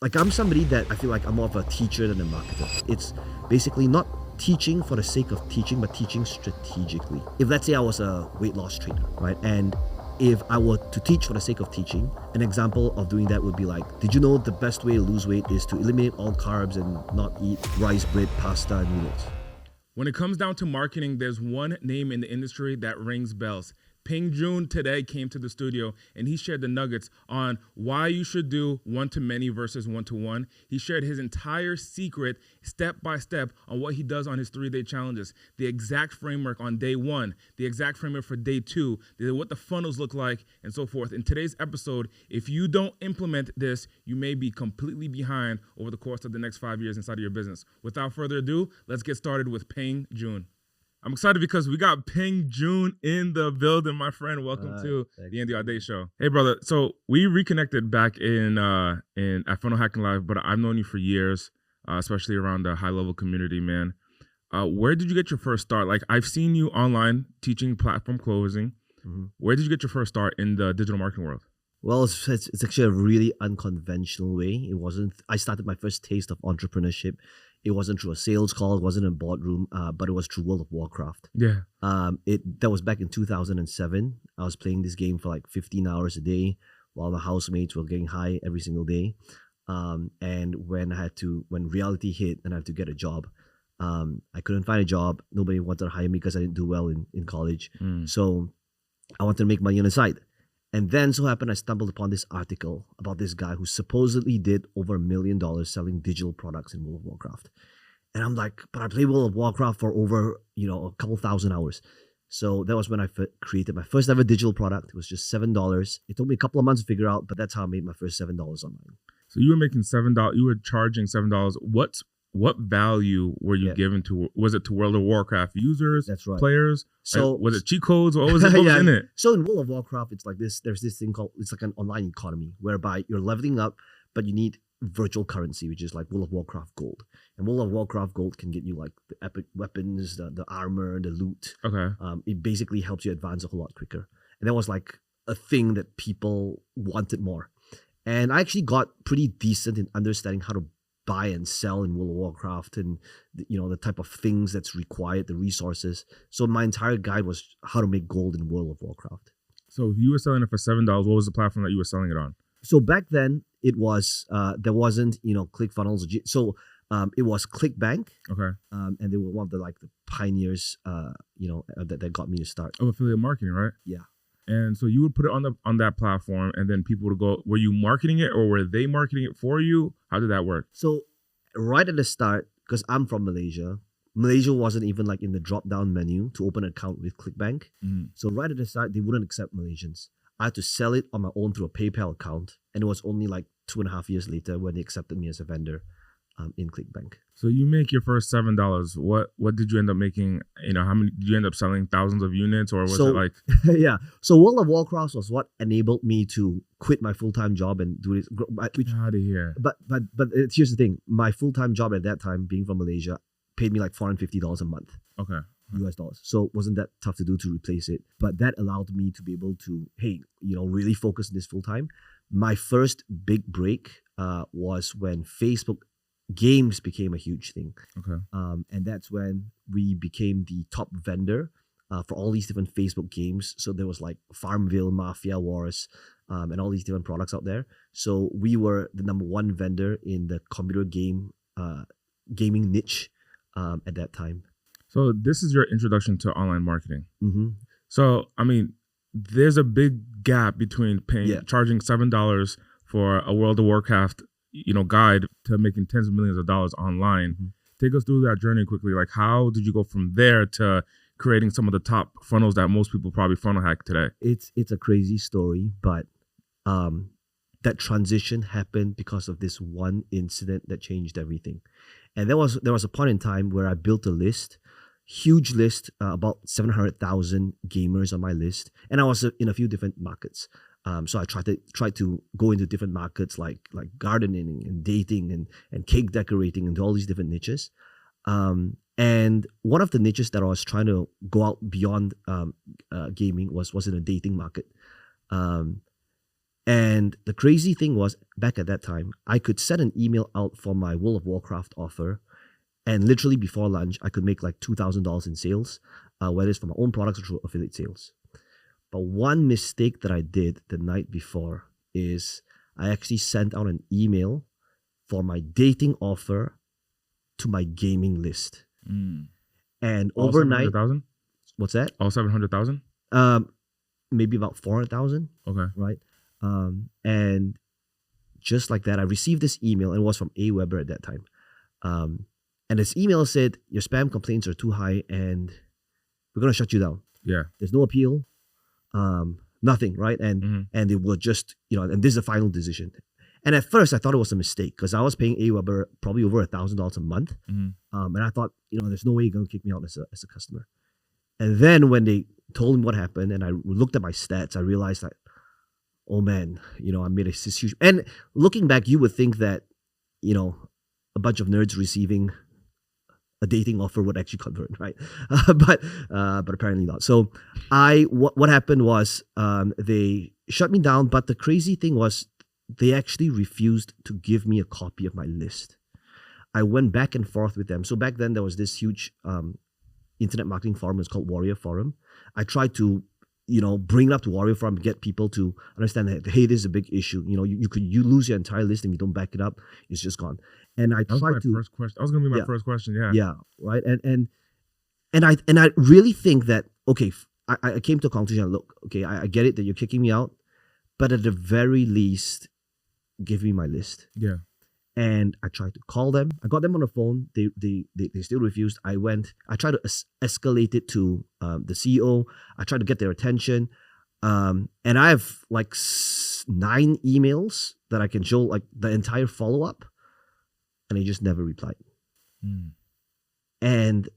Like I'm somebody that I feel like I'm more of a teacher than a marketer. It's basically not teaching for the sake of teaching, but teaching strategically. If let's say I was a weight loss trainer, right? And if I were to teach for the sake of teaching, an example of doing that would be like, did you know the best way to lose weight is to eliminate all carbs and not eat rice, bread, pasta, and noodles? When it comes down to marketing, there's one name in the industry that rings bells. Peng Joon today came to the studio and he shared the nuggets on why you should do one-to-many versus one-to-one. He shared his entire secret step by step on what he does on his 3-day challenges, the exact framework on day 1, the exact framework for day 2, what the funnels look like, and so forth. In today's episode, if you don't implement this, you may be completely behind over the course of the next 5 years inside of your business. Without further ado, let's get started with Peng Joon. I'm excited because we got Peng Joon in the building, my friend. Welcome to the Audate show. Hey, brother. So we reconnected back in at Funnel Hacking Live, but I've known you for years, especially around the HighLevel community, man. Where did you get your first start? Like I've seen you online teaching platform closing. Mm-hmm. Where did you get your first start in the digital marketing world? Well, it's actually a really unconventional way. It wasn't. I started my first taste of entrepreneurship. It wasn't through a sales call. It wasn't in a boardroom, but it was through World of Warcraft. Yeah. That was back in 2007. I was playing this game for like 15 hours a day while my housemates were getting high every single day. And when reality hit and I had to get a job, I couldn't find a job. Nobody wanted to hire me because I didn't do well in college. So I wanted to make money on the side. And then so happened I stumbled upon this article about this guy who supposedly did over $1 million selling digital products in World of Warcraft. And I'm like, but I played World of Warcraft for over, a couple thousand hours. So that was when I created my first ever digital product. It was just $7. It took me a couple of months to figure out, but that's how I made my first $7 online. So you were making $7. You were charging $7. What value were you given to? Was it to World of Warcraft users? That's right. Players? So like, was it cheat codes? What was it? What was in it? So in World of Warcraft, it's like this. There's this thing called, it's like an online economy whereby you're leveling up, but you need virtual currency, which is like World of Warcraft gold. And World of Warcraft gold can get you like the epic weapons, the armor, the loot. Okay. It basically helps you advance a whole lot quicker. And that was like a thing that people wanted more. And I actually got pretty decent in understanding how to buy and sell in World of Warcraft and the type of things that's required, the resources. So my entire guide was how to make gold in World of Warcraft. So if you were selling it for $7, what was the platform that you were selling it on? So back then it was there wasn't ClickFunnels. So it was ClickBank. Okay. And they were one of the pioneers that got me to start. Of affiliate marketing, right? Yeah. And so you would put it on that platform, and then people would go. Were you marketing it, or were they marketing it for you? How did that work? So right at the start, because I'm from Malaysia, Malaysia wasn't even like in the drop-down menu to open an account with ClickBank. Mm-hmm. So right at the start, they wouldn't accept Malaysians. I had to sell it on my own through a PayPal account, and it was only like 2.5 years later when they accepted me as a vendor in ClickBank. So you make your first $7. What did you end up making? How many did you end up selling? Thousands of units, or was it like? Yeah. So World of Warcraft was what enabled me to quit my full-time job and do this. Get out of here. But here's the thing: my full-time job at that time, being from Malaysia, paid me like $450 a month. Okay. US dollars. So it wasn't that tough to do to replace it. But that allowed me to be able to, really focus on this full-time. My first big break was when Facebook games became a huge thing. Okay. And that's when we became the top vendor for all these different Facebook games. So there was like Farmville, Mafia Wars, and all these different products out there. So we were the number one vendor in the computer gaming niche at that time. So this is your introduction to online marketing. Mm-hmm. So, there's a big gap between charging $7 for a World of Warcraft guide to making tens of millions of dollars online. Mm-hmm. Take us through that journey quickly. Like, how did you go from there to creating some of the top funnels that most people probably funnel hack today? It's a crazy story, but that transition happened because of this one incident that changed everything. And there was a point in time where I built a list, huge list, about 700,000 gamers on my list, and I was in a few different markets. So I tried to go into different markets like gardening and dating and cake decorating and all these different niches. And one of the niches that I was trying to go out beyond gaming was in a dating market. And the crazy thing was, back at that time, I could send an email out for my World of Warcraft offer, and literally before lunch, I could make like $2,000 in sales, whether it's from my own products or through affiliate sales. But one mistake that I did the night before is I actually sent out an email for my dating offer to my gaming list. And All overnight, 700,000? what's that? All 700,000? Maybe about 400,000. Okay. Right. And just like that, I received this email, and it was from AWeber at that time. And this email said, your spam complaints are too high and we're going to shut you down. Yeah. There's no appeal, nothing, right? And and it will just, and this is the final decision. And at first I thought it was a mistake because I was paying AWeber probably over $1,000 a month. And I thought, there's no way you're going to kick me out as a customer. And then when they told me what happened and I looked at my stats, I realized that, oh man, I made this huge. And looking back, you would think that, a bunch of nerds receiving a dating offer would actually convert, right? But apparently not. So what happened was they shut me down. But the crazy thing was they actually refused to give me a copy of my list. I went back and forth with them. So back then there was this huge internet marketing forum. It's called Warrior Forum. I tried to bring it up to Warrior Forum, get people to understand that, hey, this is a big issue. You lose your entire list if you don't back it up. It's just gone. And I tried to. First question. That was going to be my first question. Yeah. Yeah. Right. And I really think that, okay, I came to a conclusion. Look, okay, I get it that you're kicking me out, but at the very least, give me my list. Yeah. And I tried to call them. I got them on the phone. They still refused. I tried to escalate it to the CEO. I tried to get their attention. And I have like 9 emails that I can show, like the entire follow-up. And they just never replied. And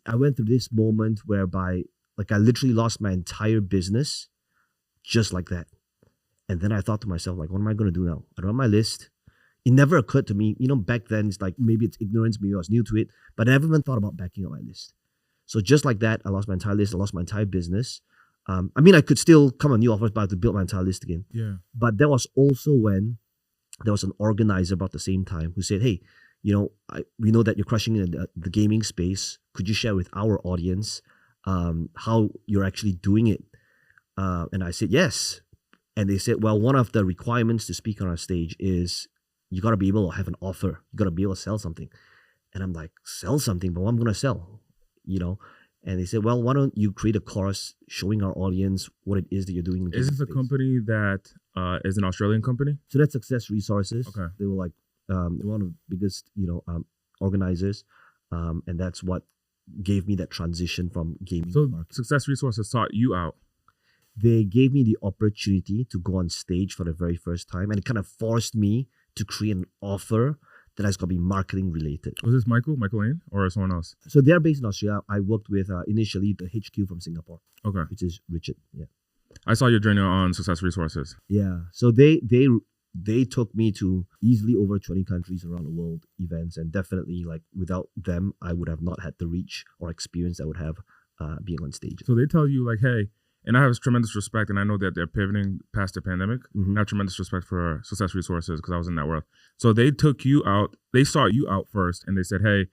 I went through this moment whereby like I literally lost my entire business just like that. And then I thought to myself, like, what am I going to do now? I don't have my list. It never occurred to me, back then it's like maybe it's ignorance, maybe I was new to it, but I never even thought about backing up my list. So just like that, I lost my entire list. I lost my entire business. I could still come on new offers, but I had to build my entire list again. Yeah. But there was also when there was an organizer about the same time who said, hey, we know that you're crushing in the gaming space. Could you share with our audience how you're actually doing it? And I said, yes. And they said, well, one of the requirements to speak on our stage is you got to be able to have an offer. You got to be able to sell something. And I'm like, sell something? But what am I going to sell? And they said, well, why don't you create a course showing our audience what it is that you're doing? Is this a company that is an Australian company? So that's Success Resources. Okay. They were like one of the biggest, organizers. And that's what gave me that transition from gaming. So marketing. Success Resources sought you out. They gave me the opportunity to go on stage for the very first time. And it kind of forced me to create an offer that has got to be marketing related. Was this Michael Lane, or someone else? So they're based in Australia. I worked with initially the HQ from Singapore. Okay. Which is Richard. Yeah. I saw your journey on Success Resources. Yeah. So they took me to easily over 20 countries around the world events, and definitely like without them, I would have not had the reach or experience I would have being on stage. So they tell you like, hey, and I have tremendous respect, and I know that they're pivoting past the pandemic. I have tremendous respect for Success Resources because I was in that world. So they took you out, they sought you out first, and they said, hey,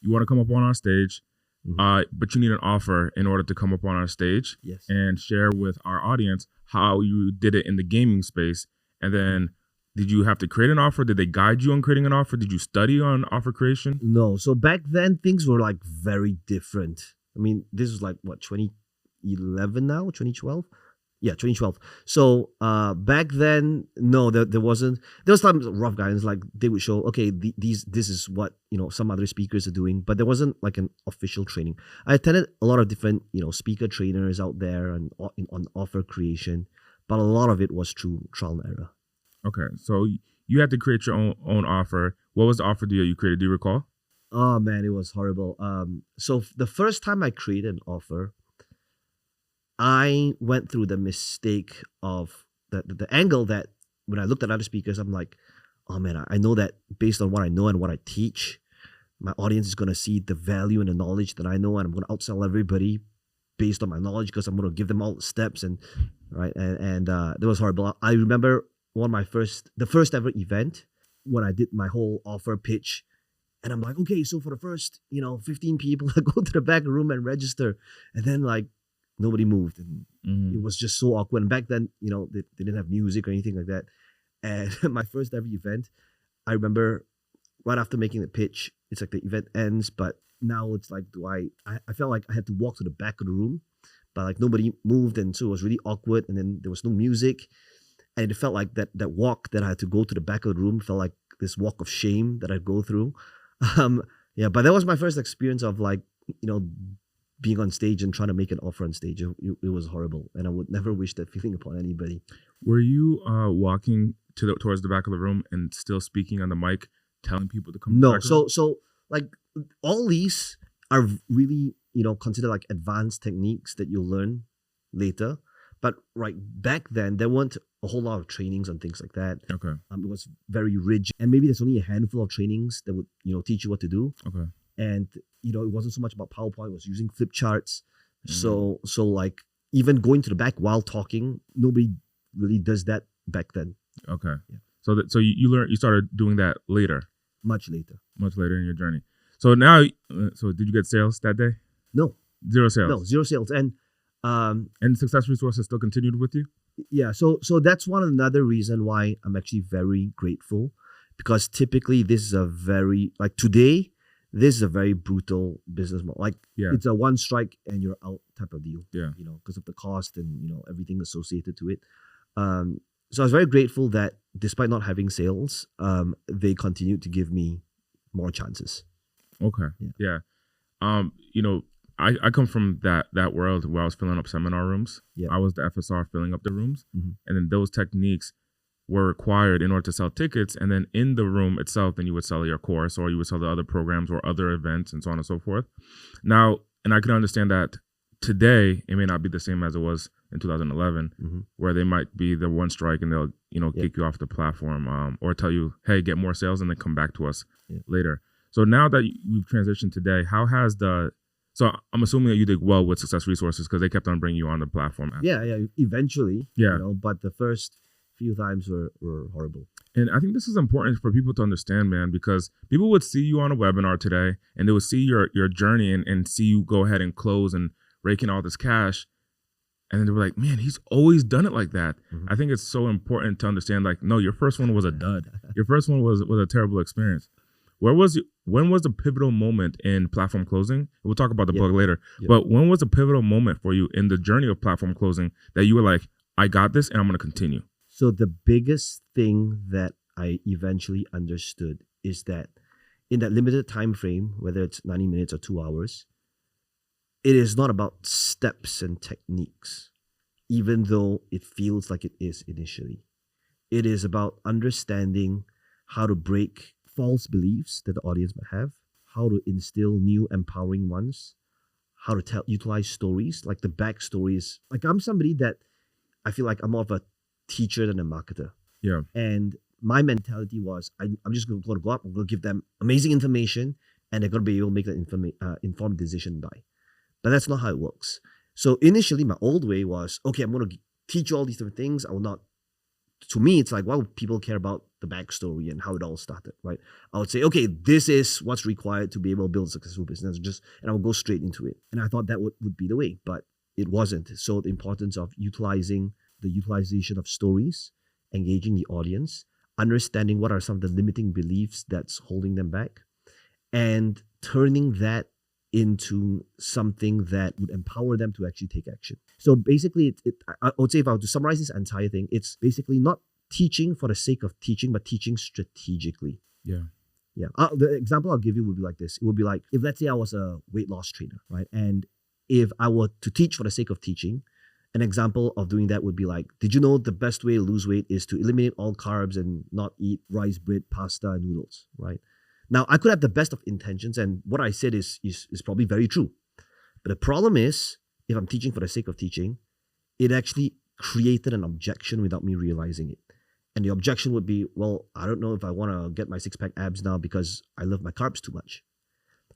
you want to come up on our stage, but you need an offer in order to come up on our stage and share with our audience how you did it in the gaming space. And then did you have to create an offer? Did they guide you on creating an offer? Did you study on offer creation? No. So back then, things were like very different. I mean, this was like, what, 2011 now, 2012? Yeah, 2012. So back then, no, there wasn't. There was some rough guidance, like they would show, okay, this is what some other speakers are doing, but there wasn't like an official training. I attended a lot of different speaker trainers out there and on offer creation, but a lot of it was through trial and error. Okay, so you had to create your own offer. What was the offer deal you created? Do you recall? Oh man, it was horrible. So the first time I created an offer, I went through the mistake of the angle that when I looked at other speakers, I'm like, oh man, I know that based on what I know and what I teach, my audience is going to see the value and the knowledge that I know, and I'm going to outsell everybody. based on my knowledge because I'm going to give them all the steps and right. And that was horrible. I remember the first ever event when I did my whole offer pitch. And I'm like, okay, so for the first, 15 people, I go to the back room and register. And then like nobody moved. And it was just so awkward. And back then, they didn't have music or anything like that. And my first ever event, I remember right after making the pitch, it's like the event ends, but now it's like, I felt like I had to walk to the back of the room, but like nobody moved. And so it was really awkward. And then there was no music. And it felt like that walk that I had to go to the back of the room felt like this walk of shame that I'd go through. But that was my first experience of like, being on stage and trying to make an offer on stage. It was horrible. And I would never wish that feeling upon anybody. Were you walking towards the back of the room and still speaking on the mic, telling people to come? No. So like all these are really, considered like advanced techniques that you'll learn later. But right back then, there weren't a whole lot of trainings on things like that. Okay. It was very rigid. And maybe there's only a handful of trainings that would, teach you what to do. Okay. And, it wasn't so much about PowerPoint. It was using flip charts. So like even going to the back while talking, nobody really does that back then. Okay. Yeah. So you started doing that later. Much later in your journey. So now, did you get sales that day? No. Zero sales. No, zero sales. And Success Resources still continued with you? Yeah. So that's another reason why I'm actually very grateful, because typically this is a very, like today, this is a very brutal business model. Like it's a one strike and you're out type of deal. Yeah. Because of the cost and, everything associated to it. So I was very grateful that despite not having sales, they continued to give me more chances. Okay. Yeah. I come from that world where I was filling up seminar rooms. Yeah. I was the FSR filling up the rooms. Mm-hmm. And then those techniques were required in order to sell tickets. And then in the room itself, then you would sell your course or you would sell the other programs or other events and so on and so forth. Now, and I can understand that today it may not be the same as it was in 2011, where they might be the one strike and they'll, kick you off the platform or tell you, hey, get more sales and then come back to us later. So now that we've transitioned today, how has so I'm assuming that you did well with Success Resources because they kept on bringing you on the platform. Yeah, eventually. Yeah. But the first few times were horrible. And I think this is important for people to understand, man, because people would see you on a webinar today and they would see your journey and see you go ahead and close and rake in all this cash. And then they were like, man, he's always done it like that. I think it's so important to understand, like, no, your first one was a dud. Your first one was a terrible experience. When was the pivotal moment in platform closing? We'll talk about the book later. But when was the pivotal moment for you in the journey of platform closing that you were like, I got this and I'm going to continue? So the biggest thing that I eventually understood is that in that limited time frame, whether it's 90 minutes or 2 hours, it is not about steps and techniques, even though it feels like it is initially. It is about understanding how to break false beliefs that the audience might have, how to instill new empowering ones, how to utilize stories. Like the backstory is, like I'm somebody that I feel like I'm more of a teacher than a marketer. Yeah. And my mentality was, I'm just going to go up, I'm going to give them amazing information and they're going to be able to make that informed decision and buy. But that's not how it works. So initially my old way was, okay, I'm going to teach you all these different things. I will not, to me, it's like, why would people care about the backstory and how it all started, right? I would say, okay, this is what's required to be able to build a successful business, and I would go straight into it. And I thought that would be the way, but it wasn't. So the importance of utilization of stories, engaging the audience, understanding what are some of the limiting beliefs that's holding them back, and turning that into something that would empower them to actually take action. So basically, I would say if I were to summarize this entire thing, it's basically not teaching for the sake of teaching, but teaching strategically. Yeah. Yeah. The example I'll give you would be like this. It would be like, if let's say I was a weight loss trainer, right? And if I were to teach for the sake of teaching, an example of doing that would be like, did you know the best way to lose weight is to eliminate all carbs and not eat rice, bread, pasta, and noodles, right? Now, I could have the best of intentions, and what I said is probably very true. But the problem is, if I'm teaching for the sake of teaching, it actually created an objection without me realizing it. And the objection would be, well, I don't know if I want to get my six-pack abs now because I love my carbs too much.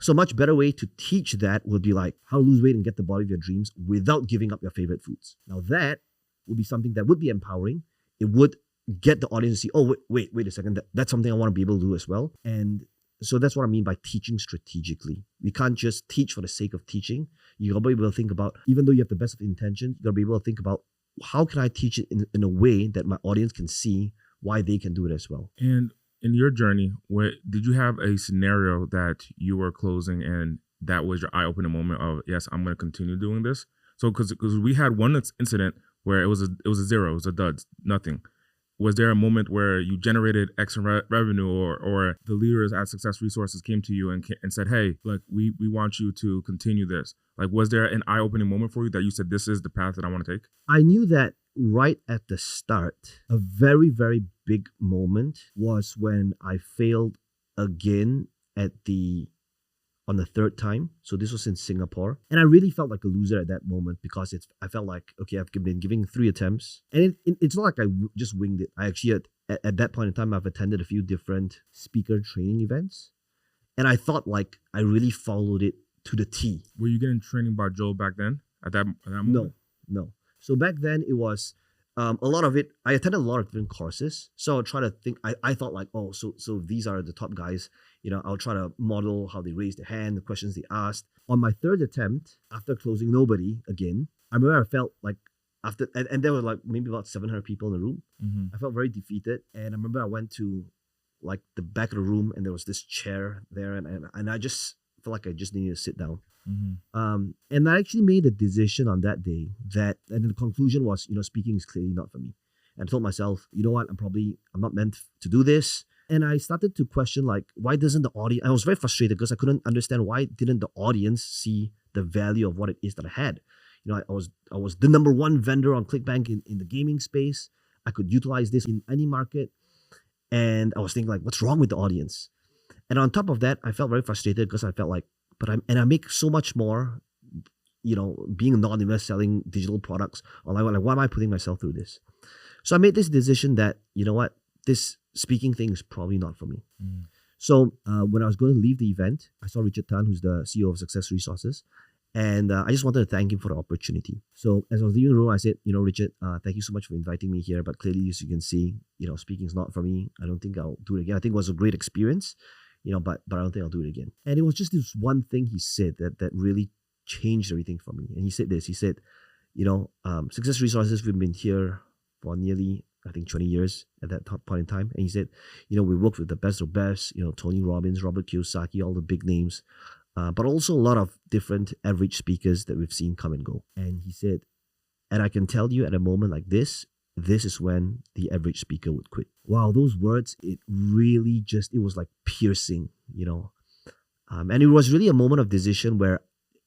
So much better way to teach that would be like how to lose weight and get the body of your dreams without giving up your favorite foods. Now that would be something that would be empowering. It would get the audience to see, oh, wait a second, that's something I want to be able to do as well. And so that's what I mean by teaching strategically. We can't just teach for the sake of teaching. You got to be able to think about, even though you have the best of intentions, you got to be able to think about how can I teach it in a way that my audience can see why they can do it as well. And in your journey, did you have a scenario that you were closing and that was your eye-opening moment of, yes, I'm going to continue doing this? So because we had one incident where it was a zero, it was a dud, nothing. Was there a moment where you generated extra revenue or the leaders at Success Resources came to you and said, hey, like we want you to continue this? Like, was there an eye-opening moment for you that you said, this is the path that I want to take? I knew that right at the start. A very, very big moment was when I failed again on the third time. So this was in Singapore. And I really felt like a loser at that moment because I felt like, okay, I've been giving 3 attempts. And it's not like I just winged it. I actually, at that point in time, I've attended a few different speaker training events. And I thought like I really followed it to the T. Were you getting training by Joel back then? At that moment? No. So back then it was a lot of it. I attended a lot of different courses. So I'll try to think. I thought like, oh, so these are the top guys. I'll try to model how they raised their hand, the questions they asked. On my third attempt, after closing nobody again, I remember I felt like and there were like maybe about 700 people in the room. Mm-hmm. I felt very defeated. And I remember I went to like the back of the room and there was this chair there and I just felt like I just needed to sit down. Mm-hmm. And I actually made a decision on that day and the conclusion was, speaking is clearly not for me. And I told myself, you know what, I'm not meant to do this. And I started to question, like, why doesn't the audience, I was very frustrated because I couldn't understand why didn't the audience see the value of what it is that I had. I was the number one vendor on ClickBank in the gaming space. I could utilize this in any market. And I was thinking like, what's wrong with the audience? And on top of that, I felt very frustrated because I felt like, I make so much more, being anonymous, selling digital products online. Like, why am I putting myself through this? So I made this decision that, you know what, this speaking thing is probably not for me. Mm. So when I was going to leave the event, I saw Richard Tan, who's the CEO of Success Resources. And I just wanted to thank him for the opportunity. So as I was leaving the room, I said, Richard, thank you so much for inviting me here. But clearly, as you can see, speaking is not for me. I don't think I'll do it again. I think it was a great experience, but I don't think I'll do it again. And it was just this one thing he said that really changed everything for me. And he said this, Success Resources, we've been here for nearly, I think, 20 years at that point in time. And he said, we worked with the best of best, Tony Robbins, Robert Kiyosaki, all the big names. But also a lot of different average speakers that we've seen come and go. And he said, and I can tell you at a moment like this is when the average speaker would quit. Wow, those words, it really it was like piercing, and it was really a moment of decision where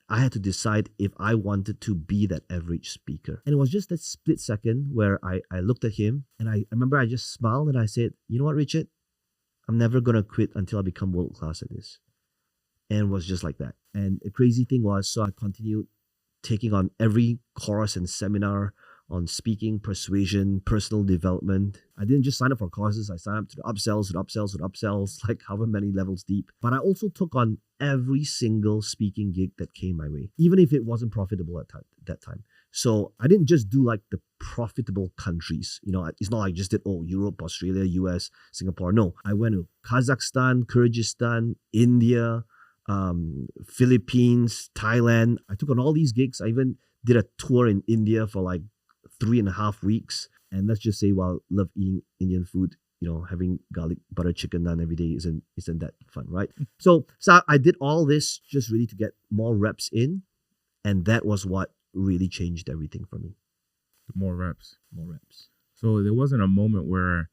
I had to decide if I wanted to be that average speaker. And it was just that split second where I looked at him and I remember I just smiled and I said, you know what, Richard? I'm never going to quit until I become world-class at this. And it was just like that. And the crazy thing was, so I continued taking on every course and seminar on speaking, persuasion, personal development. I didn't just sign up for courses. I signed up to the upsells, like however many levels deep. But I also took on every single speaking gig that came my way, even if it wasn't profitable at that time. So I didn't just do like the profitable countries. It's not like I just did, Europe, Australia, US, Singapore. No, I went to Kazakhstan, Kyrgyzstan, India, Philippines, Thailand. I took on all these gigs. I even did a tour in India for like 3.5 weeks. And let's just say, while I love eating Indian food, having garlic butter chicken naan every day isn't that fun, right? So I did all this just really to get more reps in. And that was what really changed everything for me. More reps. So there wasn't a moment where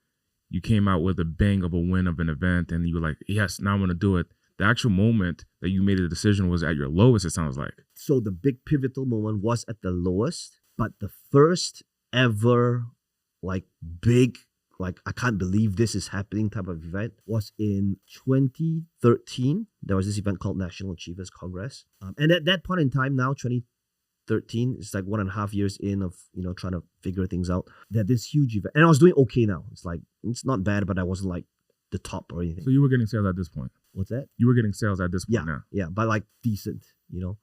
you came out with a bang of a win of an event and you were like, yes, now I'm going to do it. The actual moment that you made a decision was at your lowest, it sounds like. So the big pivotal moment was at the lowest, but the first ever big, I can't believe this is happening type of event was in 2013. There was this event called National Achievers Congress. And at that point in time now, 2013, it's like 1.5 years in of, trying to figure things out. That this huge event, and I was doing okay now. It's not bad, but I wasn't like the top or anything. So you were getting sales at this point. What's that? You were getting sales at this point now. Yeah, but like decent, you know.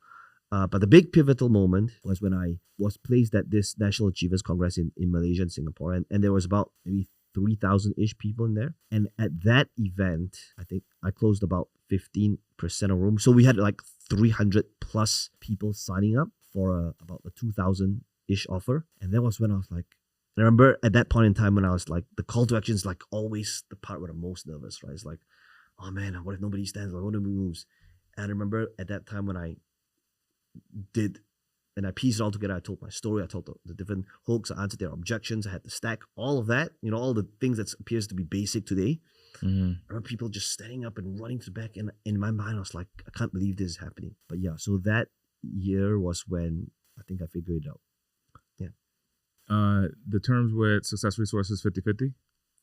But the big pivotal moment was when I was placed at this National Achievers Congress in Malaysia and Singapore. And there was about maybe 3,000-ish people in there. And at that event, I think I closed about 15% of room. So we had like 300 plus people signing up for about a 2,000-ish offer. And that was when I was like, I remember at that point in time when I was like, the call to action is like always the part where I'm most nervous, right? It's like, oh man, what if nobody stands? What if nobody moves? And I remember at that time when I did, and I pieced it all together. I told my story. I told the different hooks. I answered their objections. I had the stack, all of that, you know, all the things that appears to be basic today. Mm-hmm. I remember people just standing up and running to the back. And in my mind, I was like, I can't believe this is happening. But yeah, so that year was when I think I figured it out. Yeah. The terms with Success Resources 50-50?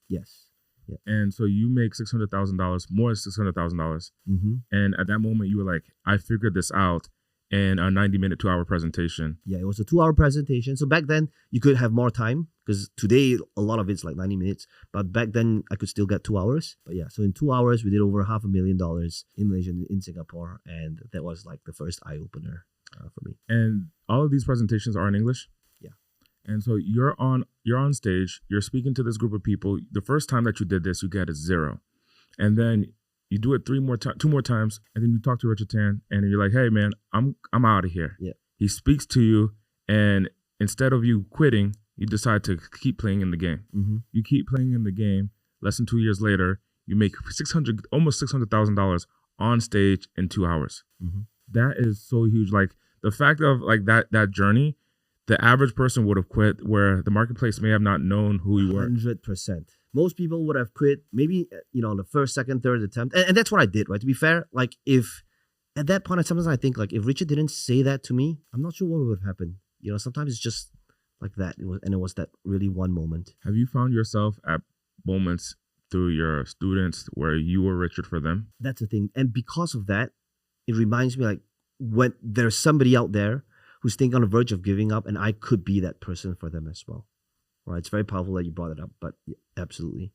Yes. Yeah. And so you make $600,000, more than $600,000. Mm-hmm. And at that moment, you were like, I figured this out in a 90-minute, 2-hour presentation. Yeah, it was a 2-hour presentation. So back then, you could have more time because today, a lot of it's like 90 minutes. But back then, I could still get 2 hours. But yeah, so in 2 hours, we did over $500,000 in Malaysia and in Singapore. And that was like the first eye-opener for me. And all of these presentations are in English? Yeah. And so you're on stage, you're speaking to this group of people. The first time that you did this, you get a 0. And then you do it 2 more times, and then you talk to Richard Tan, and you're like, "Hey, man, I'm out of here." Yeah. He speaks to you, and instead of you quitting, you decide to keep playing in the game. Mm-hmm. You keep playing in the game. Less than 2 years later, you make almost $600,000 on stage in 2 hours. Mm-hmm. That is so huge. Like the fact of like that journey, the average person would have quit, where the marketplace may have not known who you were. 100%. Most people would have quit maybe, you know, the first, second, third attempt. And that's what I did, right? To be fair, like if at that point, sometimes I think like if Richard didn't say that to me, I'm not sure what would have happened. You know, sometimes it's just like that. It was that really one moment. Have you found yourself at moments through your students where you were Richard for them? That's the thing. And because of that, it reminds me like when there's somebody out there who's thinking on the verge of giving up, and I could be that person for them as well. Right? It's very powerful that you brought it up, but yeah, absolutely.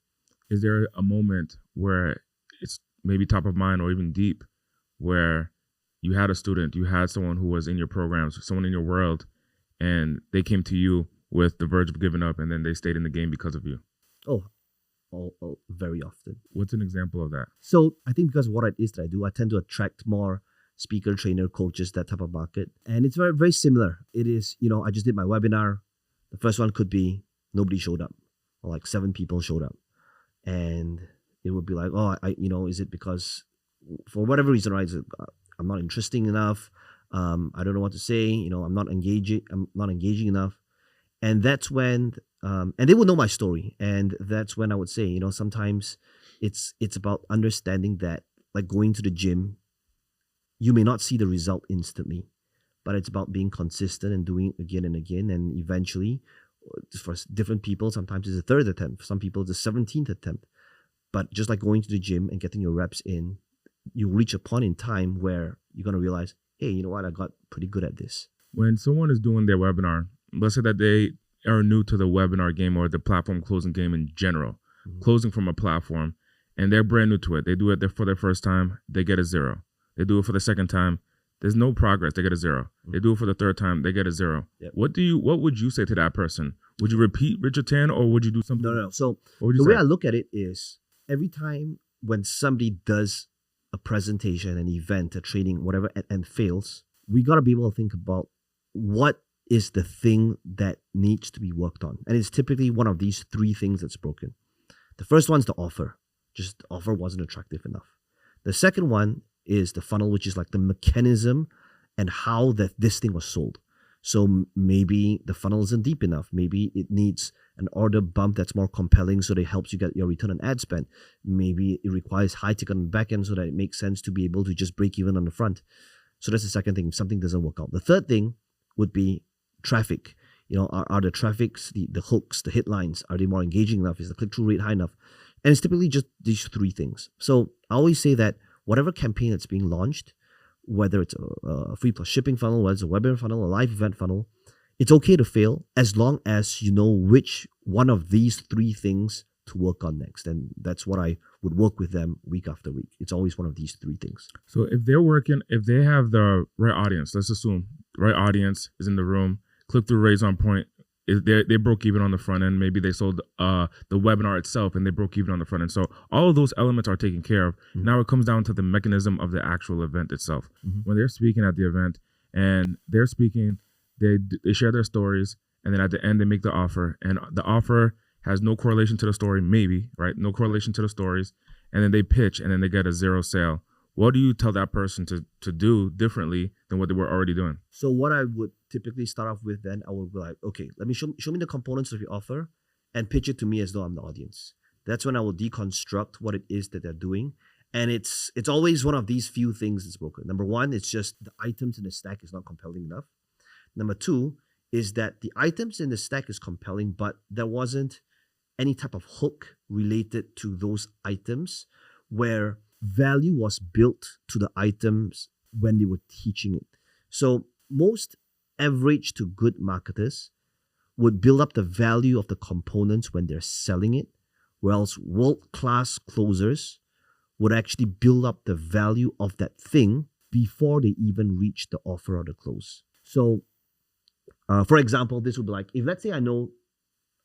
Is there a moment where it's maybe top of mind or even deep where you had a student, you had someone who was in your programs, someone in your world, and they came to you with the verge of giving up, and then they stayed in the game because of you? Oh, very often. What's an example of that? So I think because of what it is that I do, I tend to attract more speaker, trainer, coaches, that type of market. And it's very, very similar. It is, you know, I just did my webinar. The first one could be nobody showed up, or like 7 people showed up. And it would be like, oh, is it because for whatever reason, right? I'm not interesting enough. I don't know what to say. You know, I'm not engaging enough. And that's when, and they would know my story. And that's when I would say, you know, sometimes it's about understanding that, like going to the gym, you may not see the result instantly, but it's about being consistent and doing it again and again. And eventually, for different people, sometimes it's a 3rd attempt. For some people, it's a 17th attempt. But just like going to the gym and getting your reps in, you reach a point in time where you're going to realize, hey, you know what? I got pretty good at this. When someone is doing their webinar, let's say that they are new to the webinar game or the platform closing game in general, closing from a platform, and they're brand new to it. They do it for their first time, they get a 0. They do it for the second time, there's no progress, they get a 0. They do it for the 3rd time, they get a 0. Yep. What would you say to that person? Would you repeat Richard Tan, or would you do something? No. So the way I look at it is every time when somebody does a presentation, an event, a training, whatever, and fails, we got to be able to think about what is the thing that needs to be worked on. And it's typically one of these 3 things that's broken. The first one's the offer. Just the offer wasn't attractive enough. The second one is the funnel, which is like the mechanism and how this thing was sold. So maybe the funnel isn't deep enough. Maybe it needs an order bump that's more compelling so that it helps you get your return on ad spend. Maybe it requires high ticket on the back end so that it makes sense to be able to just break even on the front. So that's the second thing, if something doesn't work out. The third thing would be traffic. You know, are the traffics, the hooks, the headlines, are they more engaging enough? Is the click-through rate high enough? And it's typically just these 3 things. So I always say that whatever campaign that's being launched, whether it's a free plus shipping funnel, whether it's a webinar funnel, a live event funnel, it's okay to fail as long as you know which one of these 3 things to work on next. And that's what I would work with them week after week. It's always one of these three things. So if they have the right audience, let's assume right audience is in the room, click-through rates on point, they broke even on the front end. Maybe they sold the webinar itself and they broke even on the front end. So all of those elements are taken care of. Mm-hmm. Now it comes down to the mechanism of the actual event itself. Mm-hmm. When they're speaking at the event and they're speaking, they share their stories, and then at the end they make the offer, and the offer has no correlation to the story, maybe, right? No correlation to the stories. And then they pitch and then they get a zero sale. What do you tell that person to do differently than what they were already doing? So what I would typically start off with then, I would be like, okay, let me show me the components of your offer and pitch it to me as though I'm the audience. That's when I will deconstruct what it is that they're doing. And it's always one of these few things that's broken. Number one, it's just the items in the stack is not compelling enough. Number two is that the items in the stack is compelling, but there wasn't any type of hook related to those items where value was built to the items when they were teaching it. So most average to good marketers would build up the value of the components when they're selling it, whereas world-class closers would actually build up the value of that thing before they even reach the offer or the close. So, for example, this would be like, if let's say I know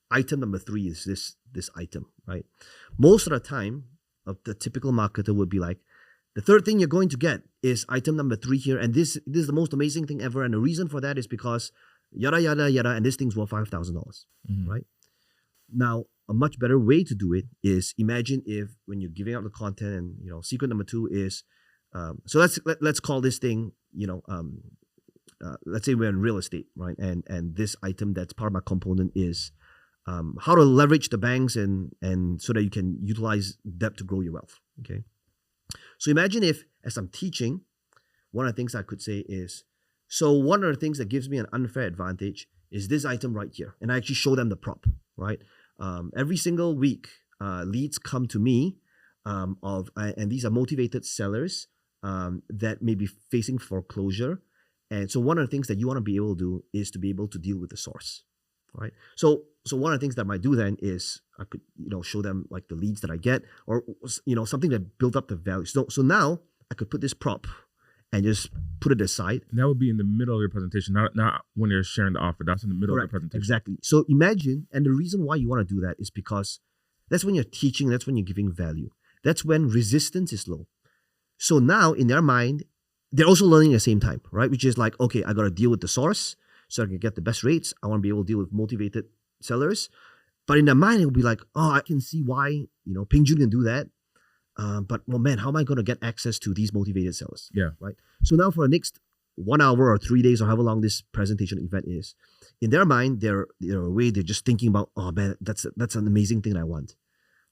item number 3 is this item, right? Most of the time, the typical marketer would be like, the third thing you're going to get is item number 3 here, and this is the most amazing thing ever, and the reason for that is because yada yada yada, and this thing's worth $5,000, right? Now, a much better way to do it is, imagine if when you're giving out the content, and secret number 2 is, so let's call this thing, let's say we're in real estate, right? And this item that's part of my component is how to leverage the banks and so that you can utilize debt to grow your wealth. Okay. So imagine if, as I'm teaching, one of the things I could say is, so one of the things that gives me an unfair advantage is this item right here. And I actually show them the prop, right? Every single week, leads come to me and these are motivated sellers that may be facing foreclosure. And so one of the things that you want to be able to do is to be able to deal with the source, right? So one of the things that I might do then is I could, show them like the leads that I get, or, something that built up the value. So now I could put this prop and just put it aside. And that would be in the middle of your presentation, not when you're sharing the offer. That's in the middle of the presentation. Exactly. So imagine, and the reason why you want to do that is because that's when you're teaching, that's when you're giving value. That's when resistance is low. So now in their mind, they're also learning at the same time, right? Which is like, okay, I got to deal with the source so I can get the best rates. I want to be able to deal with motivated sellers. But in their mind, it will be like, oh, I can see why, Peng Joon can do that. But, well, man, how am I going to get access to these motivated sellers? Yeah. Right. So now for the next 1 hour or 3 days or however long this presentation event is, in their mind, they're just thinking about, oh, man, that's an amazing thing that I want.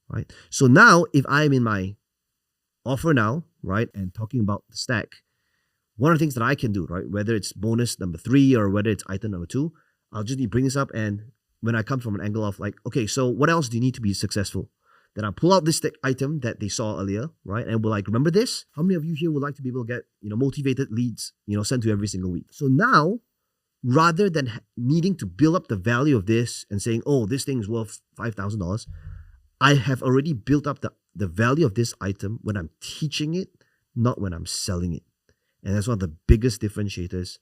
Right. So now if I'm in my offer now, right, and talking about the stack, one of the things that I can do, right, whether it's bonus number 3 or whether it's item number 2, I'll just need to bring this up. And when I come from an angle of like, okay, so what else do you need to be successful? Then I'll pull out this item that they saw earlier, right? And we're like, remember this? How many of you here would like to be able to get, motivated leads, sent to every single week? So now, rather than needing to build up the value of this and saying, oh, this thing is worth $5,000, I have already built up the value of this item when I'm teaching it, not when I'm selling it. And that's one of the biggest differentiators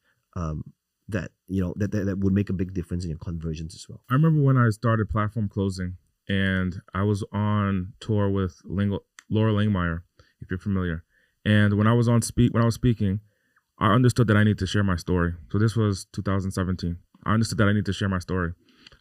that would make a big difference in your conversions as well. I remember when I started platform closing, and I was on tour with Laura Langmeyer, if you're familiar. And when I was speaking, I understood that I need to share my story. So this was 2017. I understood that I need to share my story.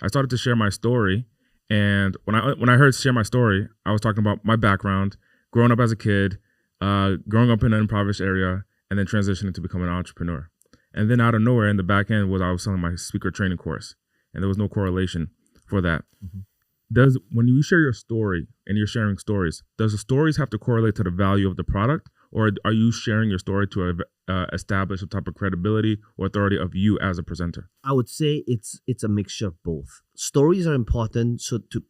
I started to share my story, and when I heard share my story, I was talking about my background, growing up as a kid, growing up in an impoverished area, and then transitioning to become an entrepreneur. And then out of nowhere, in the back end, I was selling my speaker training course, and there was no correlation for that. Mm-hmm. When you share your story and you're sharing stories, does the stories have to correlate to the value of the product, or are you sharing your story to establish a type of credibility or authority of you as a presenter? I would say it's a mixture of both. Stories are important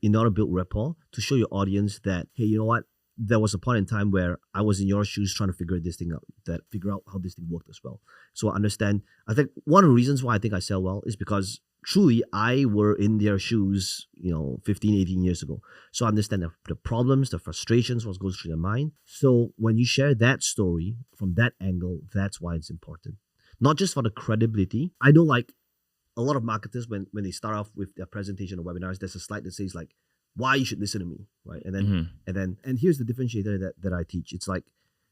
in order to build rapport, to show your audience that, hey, you know what? There was a point in time where I was in your shoes trying to figure this thing out, figure out how this thing worked as well. So I understand. I think one of the reasons why I think I sell well is because truly I were in their shoes, 15, 18 years ago. So I understand the problems, the frustrations, what goes through their mind. So when you share that story from that angle, that's why it's important. Not just for the credibility. I know like a lot of marketers when they start off with their presentation or webinars, there's a slide that says like why you should listen to me, right? And here's the differentiator that I teach. It's like,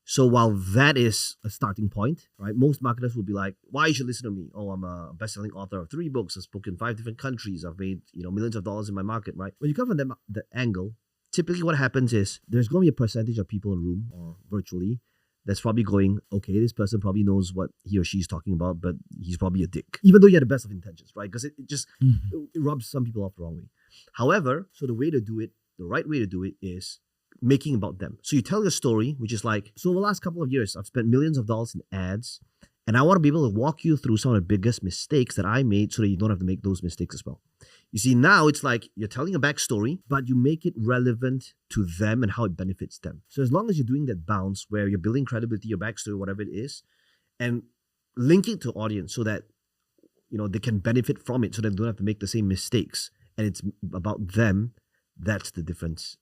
so while that is a starting point, right? Most marketers will be like, why you should listen to me? Oh, I'm a best-selling author of 3 books. I've spoken 5 different countries. I've made, millions of dollars in my market, right? When you come from the angle, typically what happens is there's going to be a percentage of people in a room or virtually that's probably going, okay, this person probably knows what he or she is talking about, but he's probably a dick. Even though you had the best of intentions, right? Because it just it rubs some people off the wrong way. However, so the right way to do it is making about them. So you tell your story, which is like, so the last couple of years, I've spent millions of dollars in ads, and I want to be able to walk you through some of the biggest mistakes that I made so that you don't have to make those mistakes as well. You see, now it's like you're telling a backstory, but you make it relevant to them and how it benefits them. So as long as you're doing that bounce where you're building credibility, your backstory, whatever it is, and linking to audience so that, they can benefit from it so they don't have to make the same mistakes. And it's about them. That's the difference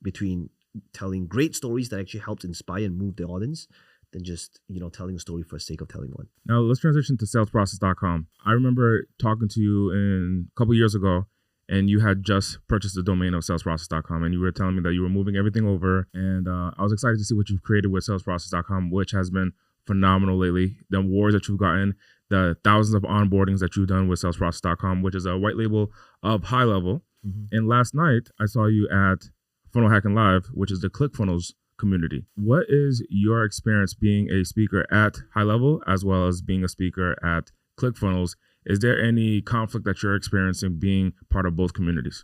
between telling great stories that actually helps inspire and move the audience than just, telling a story for the sake of telling one. Now let's transition to salesprocess.com. I remember talking to you a couple years ago, and you had just purchased the domain of salesprocess.com, and you were telling me that you were moving everything over. And I was excited to see what you've created with salesprocess.com, which has been phenomenal lately. The awards that you've gotten, the thousands of onboardings that you've done with salesprocess.com, which is a white label of HighLevel. Mm-hmm. And last night I saw you at Funnel Hacking Live, which is the ClickFunnels community. What is your experience being a speaker at HighLevel as well as being a speaker at ClickFunnels? Is there any conflict that you're experiencing being part of both communities?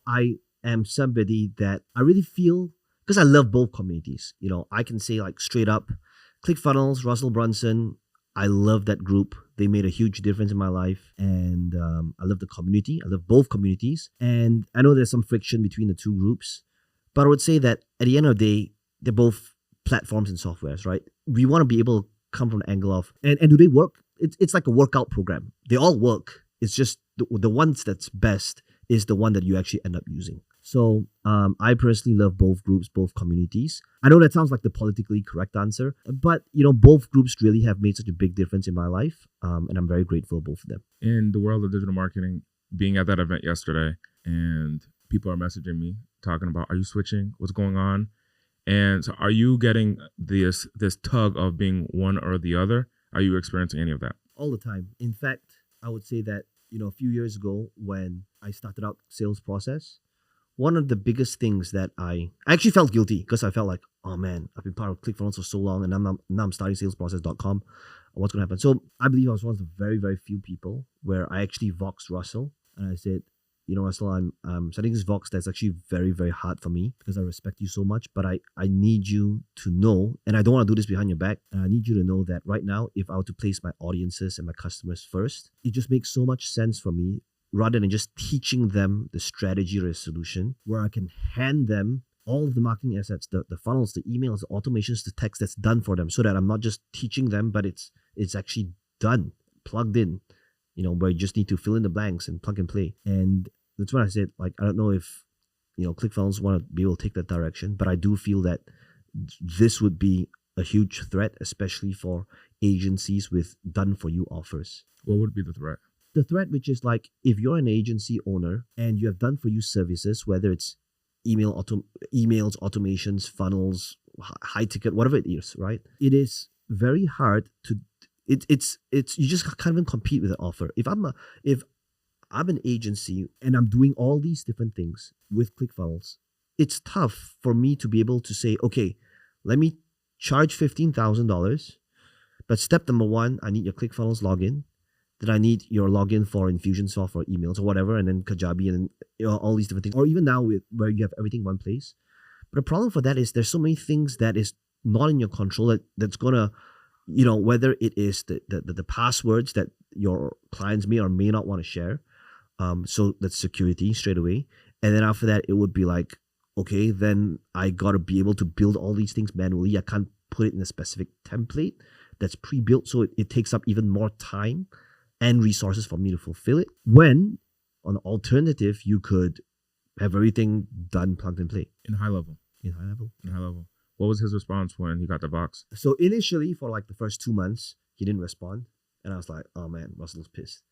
I am somebody that I really feel, because I love both communities. I can say like straight up, ClickFunnels, Russell Brunson, I love that group. They made a huge difference in my life, and I love the community. I love both communities, and I know there's some friction between the two groups, but I would say that at the end of the day, they're both platforms and softwares, right? We want to be able to come from an angle of, and do they work? It's like a workout program. They all work. It's just the ones that's best is the one that you actually end up using. So I personally love both groups, both communities. I know that sounds like the politically correct answer, but both groups really have made such a big difference in my life, and I'm very grateful for both of them. In the world of digital marketing, being at that event yesterday, and people are messaging me talking about, are you switching? What's going on? And so are you getting this tug of being one or the other? Are you experiencing any of that? All the time. In fact, I would say that, a few years ago when I started out sales process, one of the biggest things that I actually felt guilty because I felt like, oh man, I've been part of ClickFunnels for so long, and now I'm starting salesprocess.com. What's going to happen? So I believe I was one of the very, very few people where I actually voxed Russell, and I said, Russell, I'm setting this vox that's actually very, very hard for me because I respect you so much, but I need you to know, and I don't want to do this behind your back, and I need you to know that right now, if I were to place my audiences and my customers first, it just makes so much sense for me rather than just teaching them the strategy or the solution, where I can hand them all of the marketing assets, the funnels, the emails, the automations, the text that's done for them, so that I'm not just teaching them, but it's actually done, plugged in, where you just need to fill in the blanks and plug and play. And that's when I said, like, I don't know if, ClickFunnels want to be able to take that direction, but I do feel that this would be a huge threat, especially for agencies with done-for-you offers. What would be the threat? The threat, which is like, if you're an agency owner and you have done-for-you services, whether it's emails, automations, funnels, high ticket, whatever it is, right? It is very hard to, it's you just can't even compete with an offer. If I'm an agency and I'm doing all these different things with ClickFunnels, it's tough for me to be able to say, okay, let me charge $15,000, but step number 1, I need your ClickFunnels login. Then I need your login for Infusionsoft or emails or whatever, and then Kajabi and all these different things. Or even now where you have everything in one place. But the problem for that is there's so many things that is not in your control that's going to, whether it is the passwords that your clients may or may not want to share. So that's security straight away. And then after that, it would be like, okay, then I got to be able to build all these things manually. I can't put it in a specific template that's pre-built. So it takes up even more time and resources for me to fulfill it. When, on the alternative, you could have everything done, plugged and play In HighLevel. in HighLevel. In HighLevel. What was his response when he got the box? So initially, for like the first 2 months, he didn't respond, and I was like, "Oh man, Russell's pissed."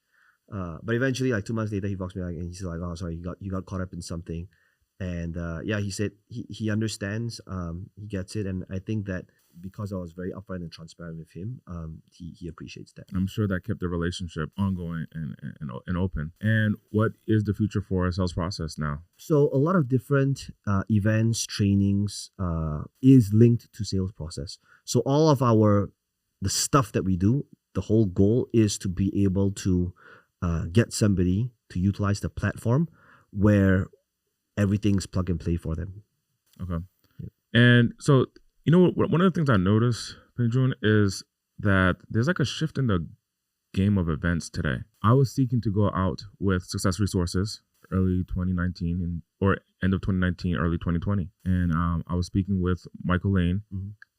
But eventually, like 2 months later, he boxed me back, and he's like, "Oh, sorry, you got caught up in something." And yeah, he said he understands, he gets it, and I think that because I was very upfront and transparent with him, he appreciates that. I'm sure that kept the relationship ongoing and open. And what is the future for a sales process now? So a lot of different events, trainings is linked to sales process. So all of the stuff that we do, the whole goal is to be able to get somebody to utilize the platform where everything's plug and play for them. Okay. Yep. And so, one of the things I noticed, Peng Joon, is that there's like a shift in the game of events today. I was seeking to go out with Success Resources early 2019 or end of 2019, early 2020. And I was speaking with Michael Lane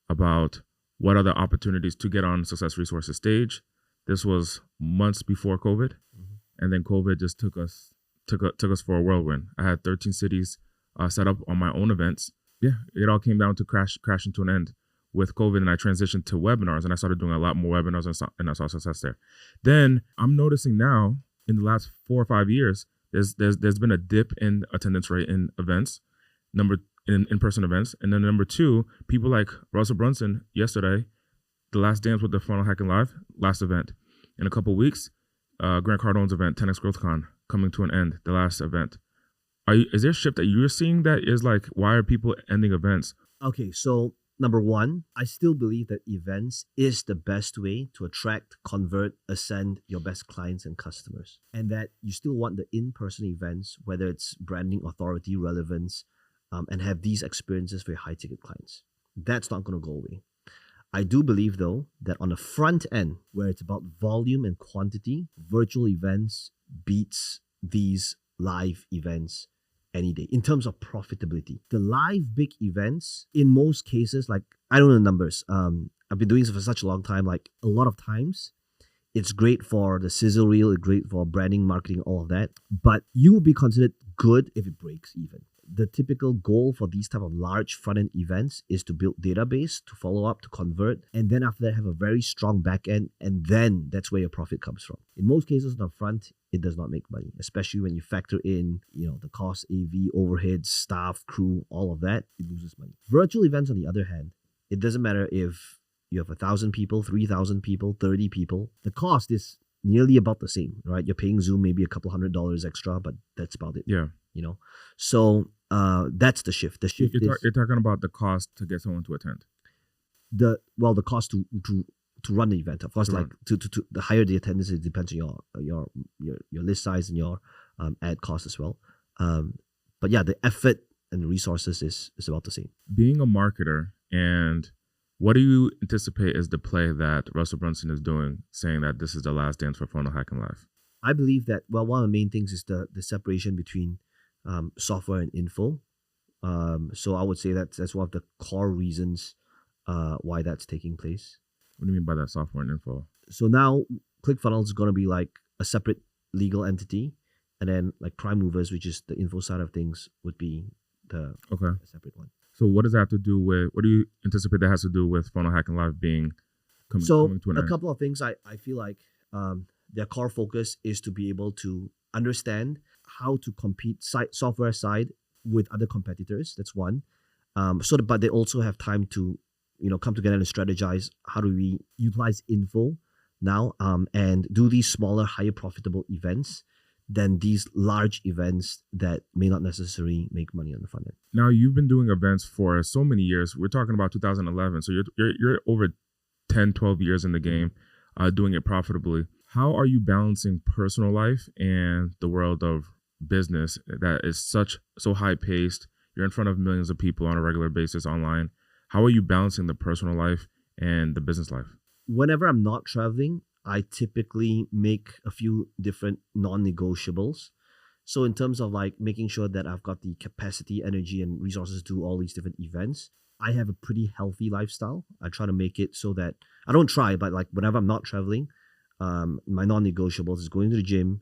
about what are the opportunities to get on Success Resources stage. This was months before COVID. And then COVID just took us for a whirlwind. I had 13 cities set up on my own events. Yeah, it all came down to crashing to an end with COVID, and I transitioned to webinars, and I started doing a lot more webinars, and I saw success there. Then I'm noticing now in the last 4 or 5 years, there's been a dip in attendance rate in events, in-person events, and then number two, people like Russell Brunson yesterday, the last dance with the Funnel Hacking Live, last event. In a couple of weeks, Grant Cardone's event, 10X GrowthCon, coming to an end, the last event. Is there a shift that you're seeing that is like, why are people ending events? Okay, so number one, I still believe that events is the best way to attract, convert, ascend your best clients and customers. And that you still want the in-person events, whether it's branding, authority, relevance, and have these experiences for your high-ticket clients. That's not going to go away. I do believe, though, that on the front end, where it's about volume and quantity, virtual events beats these live events any day in terms of profitability. The live big events, in most cases, like, I don't know the numbers. I've been doing this for such a long time. Like, a lot of times, it's great for the sizzle reel, it's great for branding, marketing, all of that. But you will be considered good if it breaks even. The typical goal for these type of large front-end events is to build database, to follow up, to convert, and then after that have a very strong back end, and then that's where your profit comes from. In most cases on the front, it does not make money, especially when you factor in, the cost, AV, overhead, staff, crew, all of that, it loses money. Virtual events, on the other hand, it doesn't matter if you have 1,000 people, 3,000 people, 30 people, the cost is nearly about the same, right? You're paying Zoom maybe a couple $100 extra, but that's about it. Yeah. So that's the shift. The shift you're talking about the cost to get someone to attend. The cost to run the event. Of course, like to the higher the attendance, it depends on your list size and your ad cost as well. But yeah, the effort and the resources is about the same. Being a marketer, and what do you anticipate is the play that Russell Brunson is doing, saying that this is the last dance for Funnel Hacking Live? I believe that, one of the main things is the separation between software and info. So I would say that's one of the core reasons why that's taking place. What do you mean by that, software and info? So now ClickFunnels is going to be like a separate legal entity, and then like Prime Movers, which is the info side of things, would be the separate one. So what does that have to do with, what do you anticipate that has to do with Funnel Hacking Live being coming to an end? A couple of things. I feel like their core focus is to be able to understand how to compete software side with other competitors. That's one. But they also have time to, come together and strategize how do we utilize info now and do these smaller, higher profitable events than these large events that may not necessarily make money on the front end. Now, you've been doing events for so many years. We're talking about 2011. So you're over 10, 12 years in the game, doing it profitably. How are you balancing personal life and the world of business that is so high paced? You're in front of millions of people on a regular basis online. How are you balancing the personal life and the business life? Whenever I'm not traveling, I typically make a few different non-negotiables. So in terms of like making sure that I've got the capacity, energy, and resources to do all these different events, I have a pretty healthy lifestyle. I try to make it so that I don't try, but like whenever I'm not traveling, My non-negotiables is going to the gym.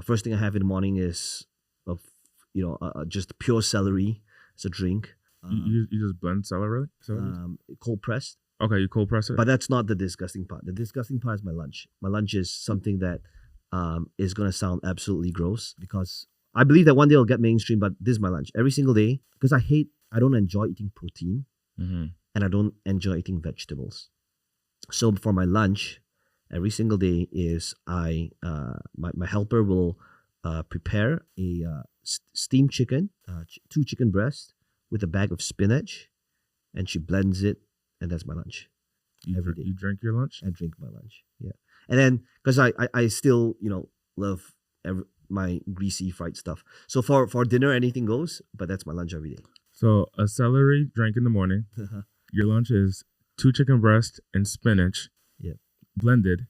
First thing I have in the morning is, of just pure celery. It's a drink. You just blend celery? Cold pressed. Okay, you cold press it? But that's not the disgusting part. The disgusting part is my lunch. My lunch is something that is going to sound absolutely gross, because I believe that one day it'll get mainstream, but this is my lunch every single day, because I don't enjoy eating protein, and I don't enjoy eating vegetables. So for my lunch, every single day is my helper will prepare a steamed chicken, 2 chicken breasts with a bag of spinach, and she blends it, and that's my lunch. Every day. You drink your lunch? I drink my lunch. Yeah. And then, because I still, love my greasy fried stuff. So for dinner, anything goes, but that's my lunch every day. So a celery drink in the morning. Your lunch is 2 chicken breasts and spinach. Yeah. Blended.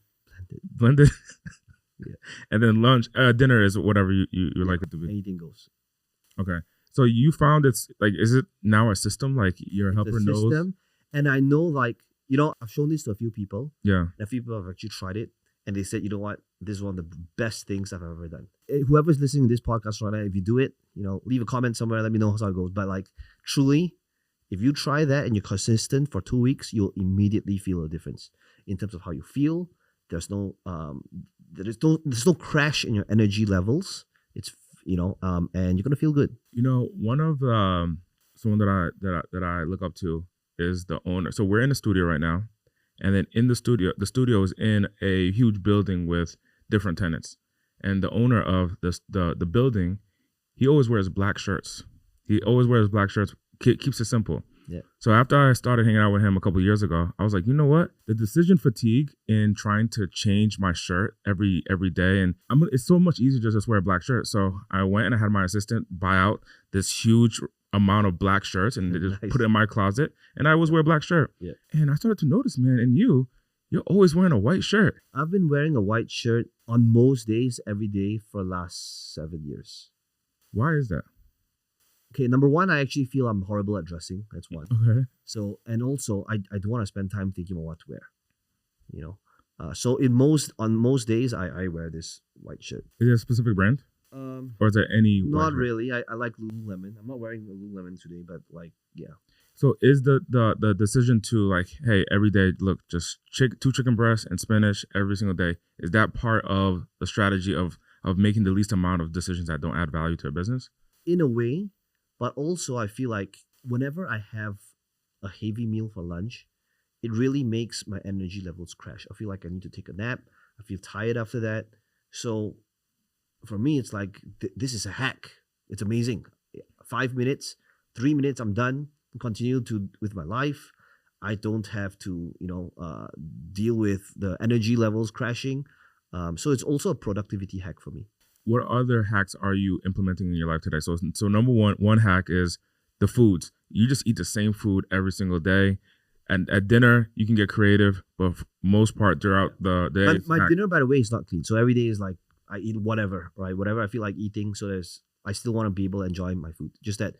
Yeah. And then dinner is whatever you like it to be. Anything goes. Okay. So you found it's like, is it now a system? Like your helper knows? System, and I know, I've shown this to a few people. Yeah. And a few people have actually tried it, and they said, you know what, this is one of the best things I've ever done. Whoever's listening to this podcast right now, if you do it, leave a comment somewhere, let me know how it goes. But truly, if you try that and you're consistent for 2 weeks, you'll immediately feel a difference in terms of how you feel. There's no crash in your energy levels. It's and you're gonna feel good. One of someone that I look up to is the owner. So we're in the studio right now, and then in the studio is in a huge building with different tenants, and the owner of the building, he always wears black shirts. Keeps it simple. Yeah. So after I started hanging out with him a couple of years ago, I was like, you know what? The decision fatigue in trying to change my shirt every day, and it's so much easier to just wear a black shirt. So I went and I had my assistant buy out this huge amount of black shirts and just put it in my closet, and I always wear a black shirt. Yeah. And I started to notice, man, and you're always wearing a white shirt. I've been wearing a white shirt on most days, every day for the last 7 years. Why is that? Okay, number one, I actually feel I'm horrible at dressing. That's one. Okay. So, and also, I don't want to spend time thinking about what to wear. So on most days, I wear this white shirt. Is it a specific brand? Or is there any? Not really. I like Lululemon. I'm not wearing Lululemon today, but yeah. So is the decision to hey, every day, look, just 2 chicken breasts and spinach every single day, is that part of the strategy of making the least amount of decisions that don't add value to a business? In a way, but also I feel like whenever I have a heavy meal for lunch, it really makes my energy levels crash. I feel like I need to take a nap. I feel tired after that. So for me, it's like, this is a hack. It's amazing. 5 minutes, 3 minutes, I'm done. Continue with my life. I don't have to, deal with the energy levels crashing. So it's also a productivity hack for me. What other hacks are you implementing in your life today? So number one hack is the foods. You just eat the same food every single day. And at dinner, you can get creative, but for most part throughout the day. My dinner, by the way, is not clean. So every day is like, I eat whatever, right? Whatever I feel like eating. So I still want to be able to enjoy my food. Just that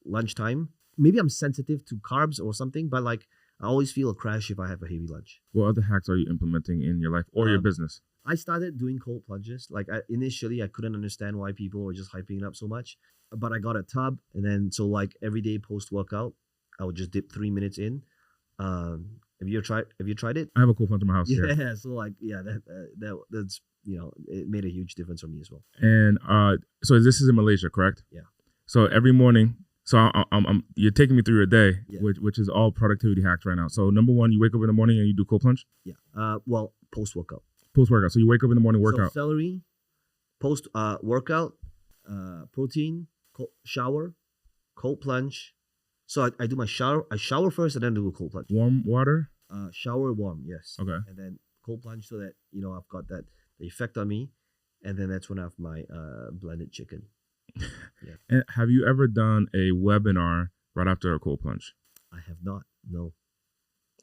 lunchtime, maybe I'm sensitive to carbs or something, but I always feel a crash if I have a heavy lunch. What other hacks are you implementing in your life or your business? I started doing cold plunges. Initially, I couldn't understand why people were just hyping it up so much, but I got a tub, and then every day post workout, I would just dip 3 minutes in. Have you tried it? I have a cold plunge in my house. Yeah. Here. So that's it made a huge difference for me as well. And so this is in Malaysia, correct? Yeah. So every morning, you're taking me through your day, yeah. which is all productivity hacks right now. So number one, you wake up in the morning and you do cold plunge? Yeah. Well, post workout. Post-workout. So you wake up in the morning, workout. So celery, post workout, protein, shower, cold plunge. So I do my shower. I shower first and then do a cold plunge. Warm water? Shower warm, yes. Okay. And then cold plunge so that, I've got the effect on me. And then that's when I have my blended chicken. Yeah. And have you ever done a webinar right after a cold plunge? I have not. No.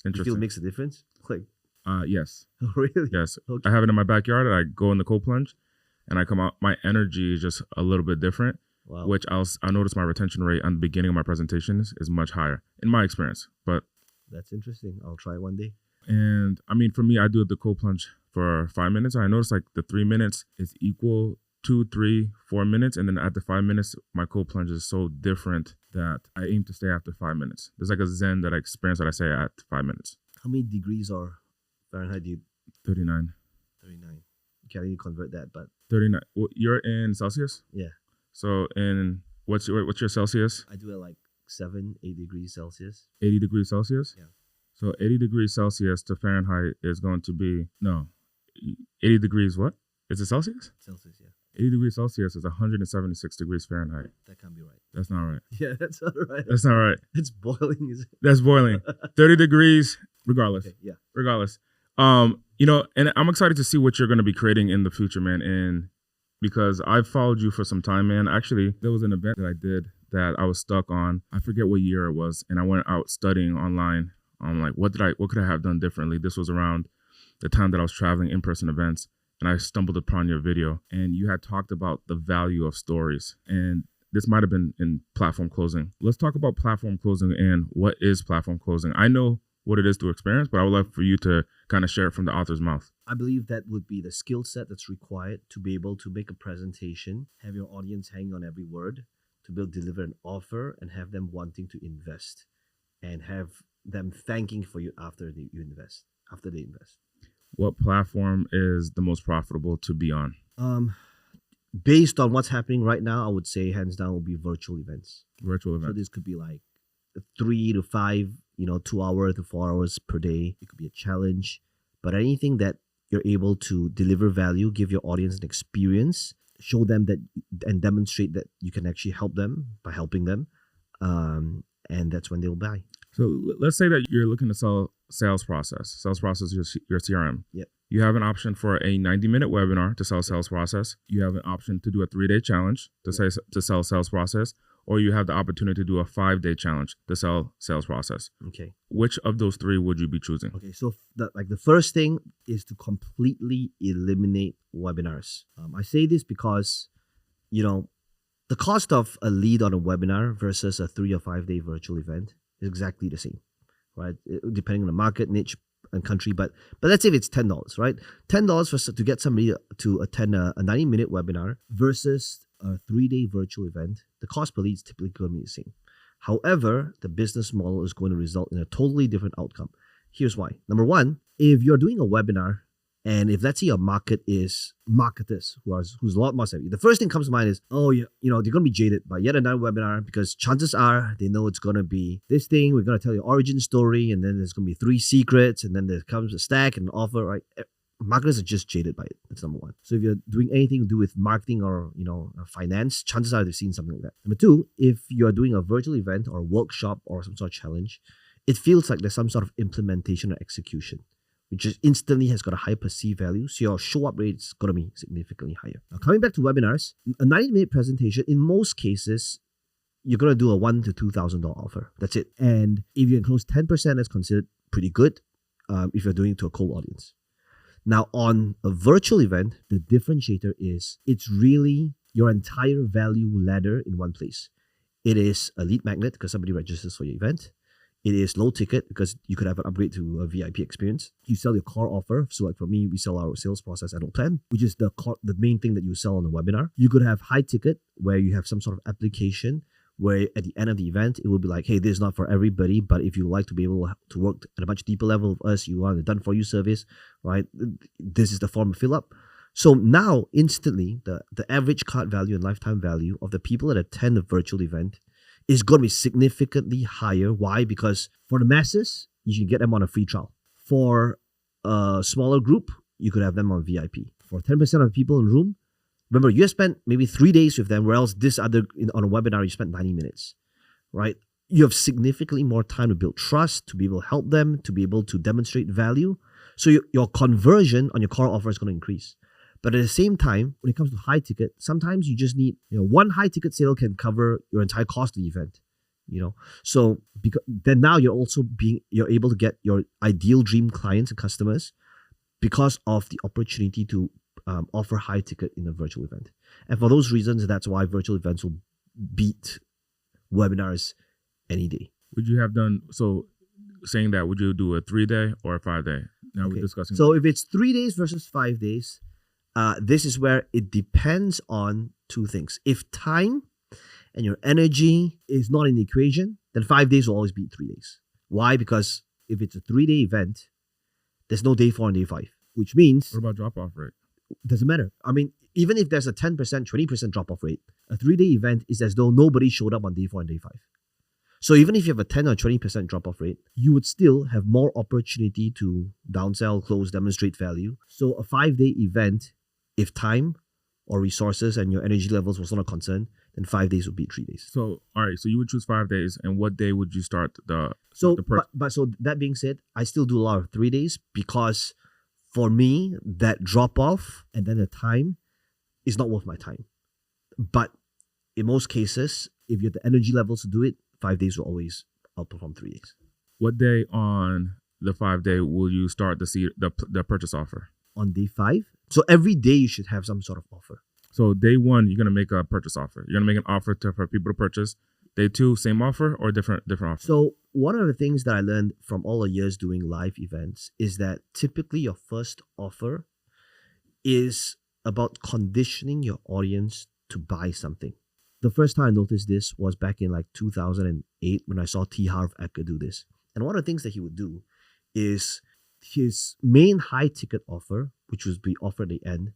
Interesting. You feel it makes a difference? Yes. Really? Yes. Okay. I have it in my backyard. I go in the cold plunge and I come out. My energy is just a little bit different, wow. Which I notice my retention rate on the beginning of my presentations is much higher in my experience. But that's interesting. I'll try one day. And I mean, for me, I do the cold plunge for 5 minutes. I noticed like the 3 minutes is equal 2, 3, 4 minutes. And then at the 5 minutes, my cold plunge is so different that I aim to stay after 5 minutes. There's like a zen that I experience that I say at 5 minutes. How many degrees or Fahrenheit do you? 39. 39. Okay, I need to convert that, but 39. Well, you're in Celsius? yeah. So in what's your Celsius? I do it like 8 degrees Celsius. 80 degrees Celsius? Yeah. So 80 degrees Celsius to Fahrenheit is going to be, 80 degrees what? Is it Celsius? Celsius, yeah. 80 degrees Celsius is 176 degrees Fahrenheit. That can't be right. That's not right. Yeah, that's not right. That's not right. It's boiling, is it? That's boiling. 30 degrees, regardless. Okay, yeah. Regardless. And I'm excited to see what you're going to be creating in the future, man. And because I've followed you for some time, man. Actually, there was an event that I did that I was stuck on. I forget what year it was. And I went out studying online. I'm like, what could I have done differently? This was around the time that I was traveling in-person events. And I stumbled upon your video. And you had talked about the value of stories. And this might have been in platform closing. Let's talk about platform closing and what is platform closing. I know what it is through experience, but I would love for you to kind of share it from the author's mouth. I believe that would be the skill set that's required to be able to make a presentation, have your audience hanging on every word, to be able to deliver an offer and have them wanting to invest and have them thanking for you after they invest. What platform is the most profitable to be on? Based on what's happening right now, I would say hands down will be virtual events. Virtual events. So this could be like 3 to 5, 2 hours to 4 hours per day. It could be a challenge, but anything that you're able to deliver value, give your audience an experience, show them that and demonstrate that you can actually help them by helping them. And that's when they'll buy. So let's say that you're looking to sell sales process your CRM. Yep. You have an option for a 90-minute webinar to sell sales process. You have an option to do a 3-day challenge to sell sales process, or you have the opportunity to do a 5-day challenge to sell sales process. Okay. Which of those 3 would you be choosing? Okay, so the first thing is to completely eliminate webinars. I say this because, the cost of a lead on a webinar versus a 3 or 5 day virtual event is exactly the same, right? Depending on the market, niche, and country, but let's say if it's $10, right? $10 to get somebody to attend a 90-minute webinar versus a 3-day virtual event. The cost per lead is typically going to be the same. However, the business model is going to result in a totally different outcome. Here's why. Number one, if you're doing a webinar, and if let's say your market is marketers who's a lot more savvy, the first thing comes to mind is, they're going to be jaded by yet another webinar because chances are they know it's going to be this thing. We're going to tell your origin story, and then there's going to be 3 secrets, and then there comes a stack and an offer, right? Marketers are just jaded by it. That's number one. So if you're doing anything to do with marketing or finance, chances are they've seen something like that. Number two, if you're doing a virtual event or a workshop or some sort of challenge, it feels like there's some sort of implementation or execution, which is instantly has got a high perceived value. So your show up rate is going to be significantly higher. Now, coming back to webinars, a 90-minute presentation, in most cases, you're going to do a $1,000 to $2,000 offer. That's it. And if you can close 10%, that's considered pretty good if you're doing it to a cold audience. Now, on a virtual event, the differentiator is it's really your entire value ladder in one place. It is a lead magnet because somebody registers for your event. It is low ticket because you could have an upgrade to a VIP experience. You sell your core offer. So like for me, we sell our sales process annual plan, which is the main thing that you sell on the webinar. You could have high ticket where you have some sort of application where at the end of the event, it will be like, hey, this is not for everybody, but if you like to be able to work at a much deeper level with us, you want a done-for-you service, right? This is the form to fill up. So now, instantly, the average cart value and lifetime value of the people that attend the virtual event is going to be significantly higher. Why? Because for the masses, you can get them on a free trial. For a smaller group, you could have them on VIP. For 10% of the people in the room, remember, you have spent maybe 3 days with them, whereas on a webinar, you spent 90 minutes, right? You have significantly more time to build trust, to be able to help them, to be able to demonstrate value. So your conversion on your core offer is going to increase. But at the same time, when it comes to high ticket, sometimes you just need, one high ticket sale can cover your entire cost of the event, So then now you're able to get your ideal dream clients and customers because of the opportunity to offer high ticket in a virtual event. And for those reasons, that's why virtual events will beat webinars any day. Would you have done, so saying that, would you do a 3-day or a 5-day? Now we're Okay. discussing. So if it's 3 days versus 5 days, this is where it depends on two things. If time and your energy is not in the equation, then 5 days will always beat 3 days. Why? Because if it's a 3-day event, there's no day 4 and day 5, which means What about drop-off rate? doesn't matter. I mean, even if there's a 10%, 20% drop-off rate, a 3-day event is as though nobody showed up on day 4 and day 5. So even if you have a 10 or 20% drop-off rate, you would still have more opportunity to downsell, close, demonstrate value. So a 5-day event, if time or resources and your energy levels was not a concern, then 5 days would be 3 days. So, all right. So you would choose 5 days, and what day would you start the? So, the but so that being said, I still do a lot of 3 days because for me, that drop-off and then the time is not worth my time. But in most cases, if you have the energy levels to do it, 5 days will always outperform 3 days. What day on the 5-day will you start the purchase offer? On day 5, so every day you should have some sort of offer. So day 1, you're gonna make a purchase offer. You're gonna make an offer for people to purchase. Day 2, same offer or different offer? So one of the things that I learned from all the years doing live events is that typically your first offer is about conditioning your audience to buy something. The first time I noticed this was back in like 2008 when I saw T. Harv Eker do this. And one of the things that he would do is his main high ticket offer, which would be offered at the end,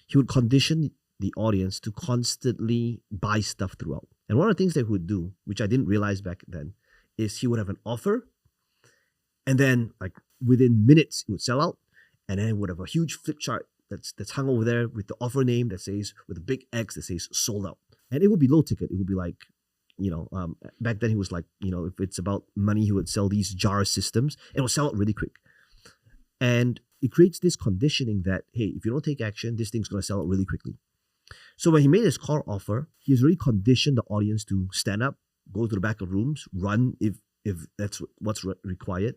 he would condition the audience to constantly buy stuff throughout. And one of the things that he would do, which I didn't realize back then, is he would have an offer and then like within minutes it would sell out, and then it would have a huge flip chart that's hung over there with the offer name that says, with a big X that says sold out. And it would be low ticket. It would be like, back then he was like, if it's about money, he would sell these jar systems and it will sell out really quick. And it creates this conditioning that, hey, if you don't take action, this thing's going to sell out really quickly. So when he made his core offer, he's really conditioned the audience to stand up, go to the back of rooms, run if that's what's required,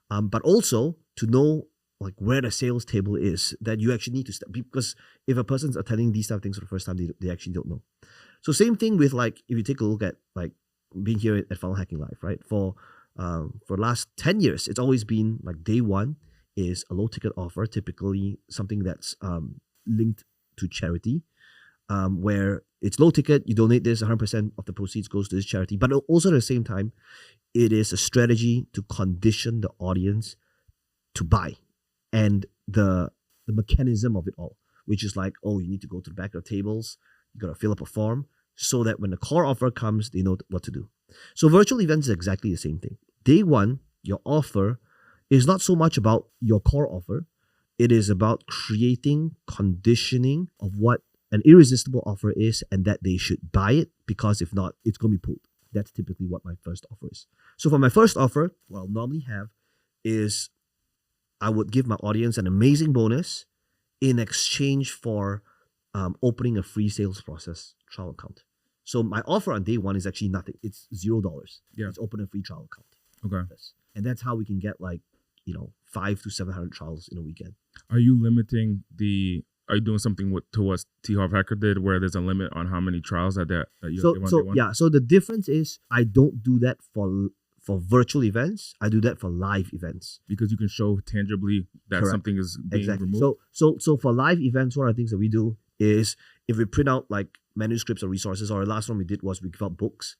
but also to know like where the sales table is, that you actually need to step, because if a person's attending these type of things for the first time, they actually don't know. So same thing with like, if you take a look at like being here at Funnel Hacking Live, right? For the last 10 years, it's always been like day 1 is a low ticket offer, typically something that's linked to charity, where it's low ticket, you donate this, 100% of the proceeds goes to this charity. But also at the same time, it is a strategy to condition the audience to buy. And the mechanism of it all, which is like, oh, you need to go to the back of the tables, you got to fill up a form so that when the core offer comes, they know what to do. So virtual events is exactly the same thing. Day 1, your offer is not so much about your core offer. It is about creating conditioning of what an irresistible offer is and that they should buy it, because if not, it's going to be pulled. That's typically what my first offer is. So for my first offer, what I'll normally have is I would give my audience an amazing bonus in exchange for opening a free sales process trial account. So my offer on day 1 is actually nothing. It's $0. Yeah. It's open a free trial account. Okay. And that's how we can get like, 500 to 700 trials in a weekend. Are you limiting are you doing something to what T. Harv Eker did, where there's a limit on how many trials that you want? So the difference is I don't do that for virtual events. I do that for live events, because you can show tangibly that Correct. something is being removed. So for live events, one of the things that we do is if we print out like manuscripts or resources, or the last one we did was we give out books.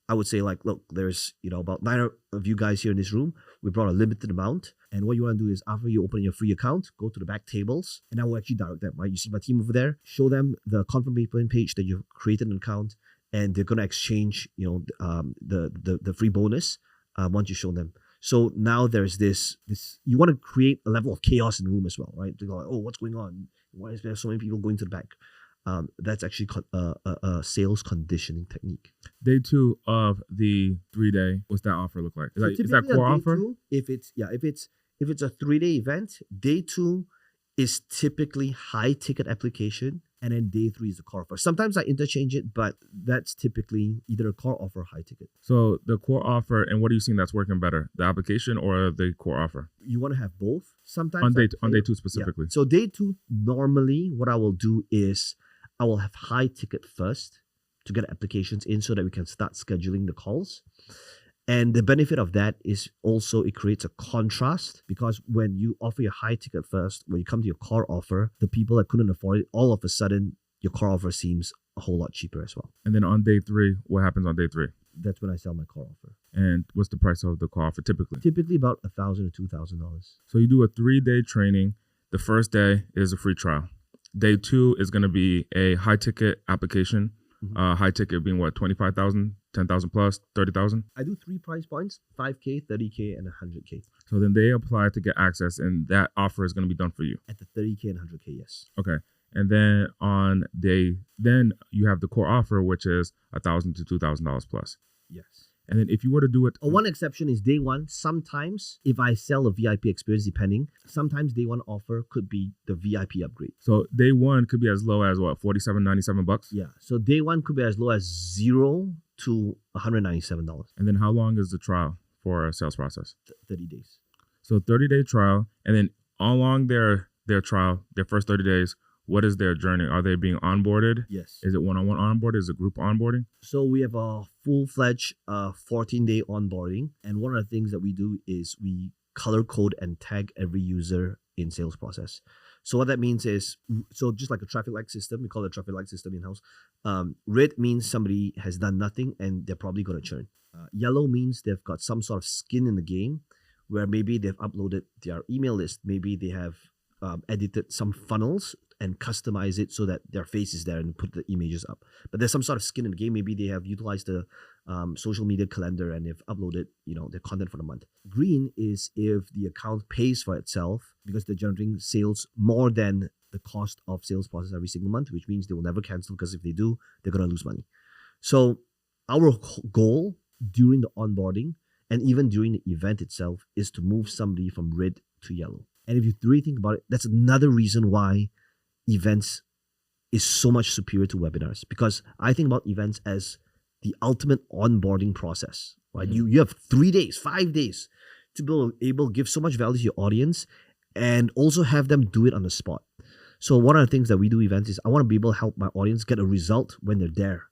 I would say like, look, there's about 9 of you guys here in this room. We brought a limited amount, and what you want to do is after you open your free account, go to the back tables, and I will actually direct them. Right, you see my team over there. Show them the confirmation page that you've created an account, and they're gonna exchange the free bonus once you show them. So now there's this you want to create a level of chaos in the room as well, right? To go like, oh, what's going on? Why is there so many people going to the back? That's actually a sales conditioning technique. Day 2 of the 3-day, what's that offer look like? Is that core offer? If it's a 3-day event, day 2 is typically high ticket application, and then day 3 is the core offer. Sometimes I interchange it, but that's typically either a core offer or high ticket. So the core offer, and what are you seeing that's working better, the application or the core offer? You want to have both. Sometimes on day 2 specifically. Yeah. So day 2, normally what I will do is I will have high ticket first to get applications in so that we can start scheduling the calls. And the benefit of that is also it creates a contrast, because when you offer your high ticket first, when you come to your core offer, the people that couldn't afford it, all of a sudden your core offer seems a whole lot cheaper as well. And then on day 3, what happens on day 3? That's when I sell my core offer. And what's the price of the core offer typically? Typically about $1,000 to $2,000. So you do a 3-day training. The first day is a free trial. Day 2 is going to be a high ticket application. High ticket being what, 25,000, 10,000 plus, 30,000? I do 3 price points, 5K, 30K, and 100K. So then they apply to get access, and that offer is going to be done for you. At the 30K and 100K, yes. Okay. And then then you have the core offer, which is $1,000 to $2,000 plus. Yes. And then if you were to do it, one exception is day 1. Sometimes if I sell a VIP experience, depending, sometimes day 1 offer could be the VIP upgrade. So day 1 could be as low as what, $47.97? Yeah. So day 1 could be as low as $0 to $197. And then how long is the trial for a sales process? 30 days. So 30-day trial, and then along their trial, their first 30 days, what is their journey? Are they being onboarded? Yes. Is it one-on-one onboarding? Is it group onboarding? So we have a full-fledged 14-day onboarding. And one of the things that we do is we color code and tag every user in sales process. So what that means is, so just like a traffic light system, we call it a traffic light system in-house. Red means somebody has done nothing and they're probably going to churn. Yellow means they've got some sort of skin in the game, where maybe they've uploaded their email list. Maybe they have edited some funnels and customize it so that their face is there and put the images up. But there's some sort of skin in the game. Maybe they have utilized the social media calendar and they've uploaded, their content for the month. Green is if the account pays for itself because they're generating sales more than the cost of sales process every single month, which means they will never cancel, because if they do, they're going to lose money. So our goal during the onboarding and even during the event itself is to move somebody from red to yellow. And if you really think about it, that's another reason why events is so much superior to webinars, because I think about events as the ultimate onboarding process, right? You have 3 days, 5 days to be able to give so much value to your audience and also have them do it on the spot. So one of the things that we do events is I want to be able to help my audience get a result when they're there.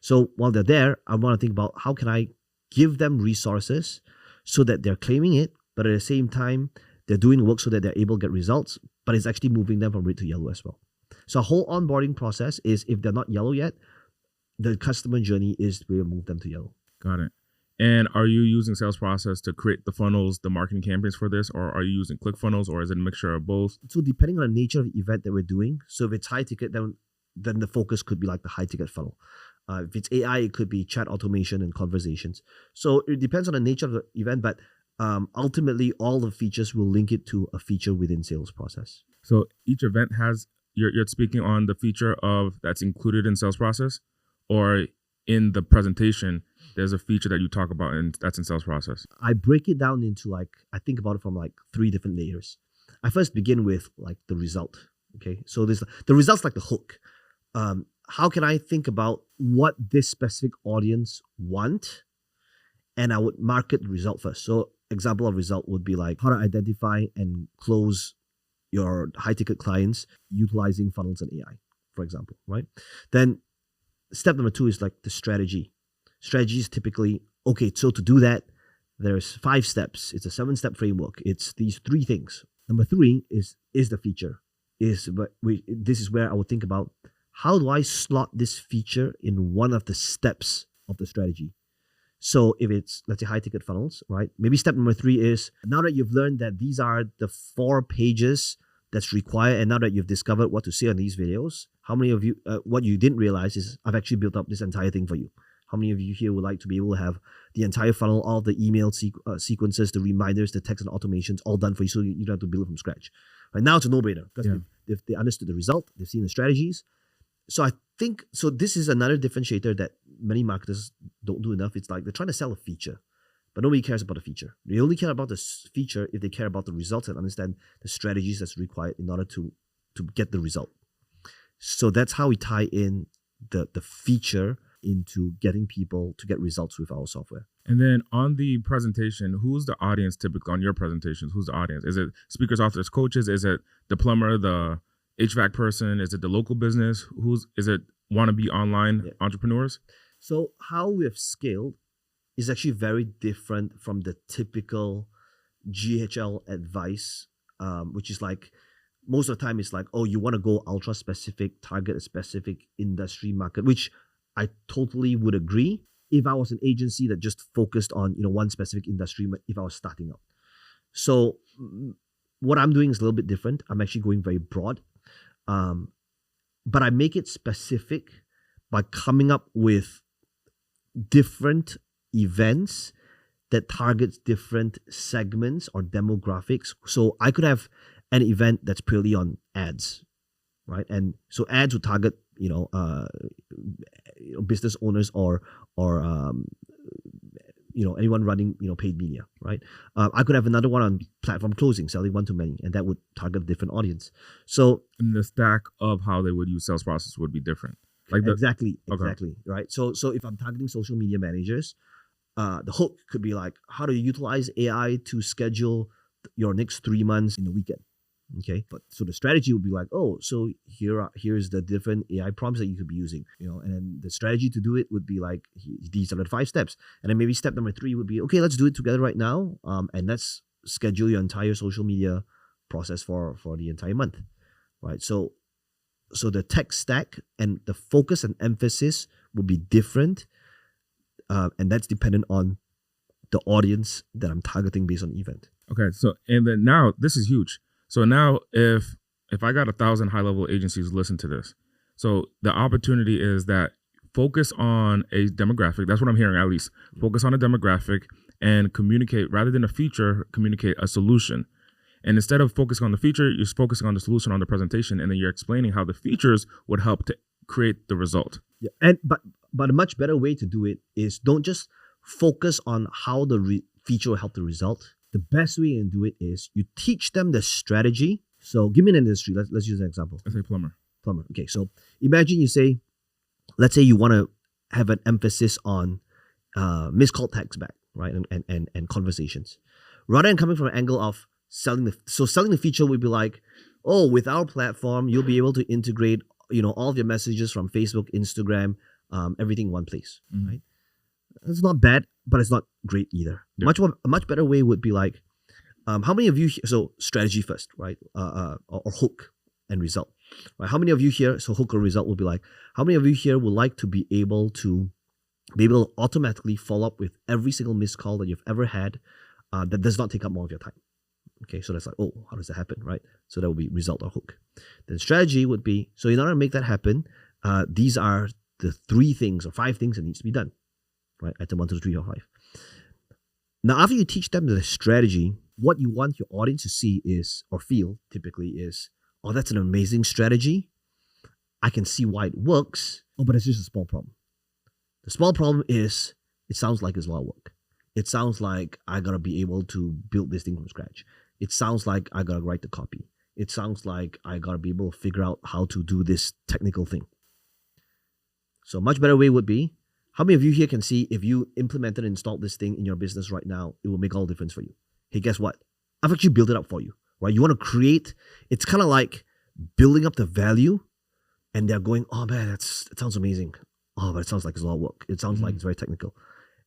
So while they're there, I want to think about how can I give them resources so that they're claiming it, but at the same time, they're doing work so that they're able to get results, but it's actually moving them from red to yellow as well. So a whole onboarding process is, if they're not yellow yet, the customer journey is to move them to yellow. Got it. And are you using sales process to create the funnels, the marketing campaigns for this, or are you using ClickFunnels, or is it a mixture of both? So depending on the nature of the event that we're doing, so if it's high ticket, then the focus could be like the high ticket funnel. If it's AI, it could be chat automation and conversations. So it depends on the nature of the event, but ultimately all the features will link it to a feature within sales process. So each event has, you're speaking on the feature of that's included in sales process, or in the presentation, there's a feature that you talk about and that's in sales process? I break it down into I think about it from 3 different layers. I first begin with the result. Okay. So the result's like the hook. How can I think about what this specific audience want? And I would market the result first. So example of result would be how to identify and close your high ticket clients utilizing funnels and AI, for example, right? Then step number 2 is the strategy. Strategy is typically, okay, so to do that, there's 5 steps. It's a 7-step framework. It's these 3 things. Number 3 is the feature. This is where I would think about, how do I slot this feature in one of the steps of the strategy? So if it's, let's say, high ticket funnels, right? Maybe step number 3 is, now that you've learned that these are the 4 pages that's required, and now that you've discovered what to say on these videos, how many of you, what you didn't realize is I've actually built up this entire thing for you. How many of you here would like to be able to have the entire funnel, all the email sequences, the reminders, the text and automations all done for you, so you don't have to build it from scratch? Right now it's a no-brainer, because they understood the result, they've seen the strategies. So I think, so this is another differentiator that many marketers don't do enough. It's they're trying to sell a feature, but nobody cares about the feature. They only care about the feature if they care about the results and understand the strategies that's required in order to get the result. So that's how we tie in the feature into getting people to get results with our software. And then on the presentation, who's the audience typically on your presentations? Who's the audience? Is it speakers, authors, coaches? Is it the plumber, the HVAC person? Is it the local business? Is it wannabe online entrepreneurs? So how we have scaled is actually very different from the typical GHL advice, which is like most of the time it's like, oh, you want to go ultra specific, target a specific industry market, which I totally would agree if I was an agency that just focused on one specific industry if I was starting out. So what I'm doing is a little bit different. I'm actually going very broad, but I make it specific by coming up with different events that targets different segments or demographics. So I could have an event that's purely on ads, right? And so ads would target business owners or anyone running paid media, right? I could have another one on platform closing, selling one to many, and that would target a different audience. So and the stack of how they would use sales process would be different. Exactly, okay. Right? So if I'm targeting social media managers, the hook could be like, how do you utilize AI to schedule your next 3 months in a weekend? Okay, but so the strategy would be like, oh, so here's the different AI prompts that you could be using, and then the strategy to do it would be like, these are the 5 steps, and then maybe step number 3 would be, okay, let's do it together right now, and let's schedule your entire social media process for the entire month, right? So the tech stack and the focus and emphasis will be different, and that's dependent on the audience that I'm targeting based on event. Okay, so and then now this is huge. So now if I got 1,000 high-level agencies listen to this, so the opportunity is that focus on a demographic. That's what I'm hearing, at least. Focus on a demographic and communicate, rather than a feature, communicate a solution. And instead of focusing on the feature, you're focusing on the solution on the presentation, and then you're explaining how the features would help to create the result. Yeah, and but a much better way to do it is don't just focus on how the feature will help the result. The best way to do it is you teach them the strategy. So give me an industry. Let's use an example. Let's say plumber. Okay, so imagine let's say you want to have an emphasis on missed call text back, right, and conversations, rather than coming from an angle of selling the feature would be like, oh, with our platform you'll be able to integrate all of your messages from Facebook, Instagram, everything in one place, right? It's not bad, but it's not great either. Yeah. A much better way would be like, how many of you so strategy first, right? Or hook and result, right? How many of you here, so hook or result will be like, how many of you here would like to be able to automatically follow up with every single missed call that you've ever had, that does not take up more of your time? Okay, so that's like, oh, how does that happen, right? So that would be result or hook. Then strategy would be, so in order to make that happen, these are the 3 things or 5 things that needs to be done, right? Item 1, 2, 3, or 5. Now, after you teach them the strategy, what you want your audience to see is, or feel typically is, oh, that's an amazing strategy. I can see why it works. Oh, but it's just a small problem. The small problem is, it sounds like it's a lot of work. It sounds like I gotta be able to build this thing from scratch. It sounds like I gotta write the copy. It sounds like I gotta be able to figure out how to do this technical thing. So a much better way would be, how many of you here can see if you implemented and installed this thing in your business right now, it will make all the difference for you? Hey, guess what? I've actually built it up for you, right? You want to create, it's kind of like building up the value, and they're going, oh man, it sounds amazing. Oh, but it sounds like it's a lot of work. It sounds like it's very technical.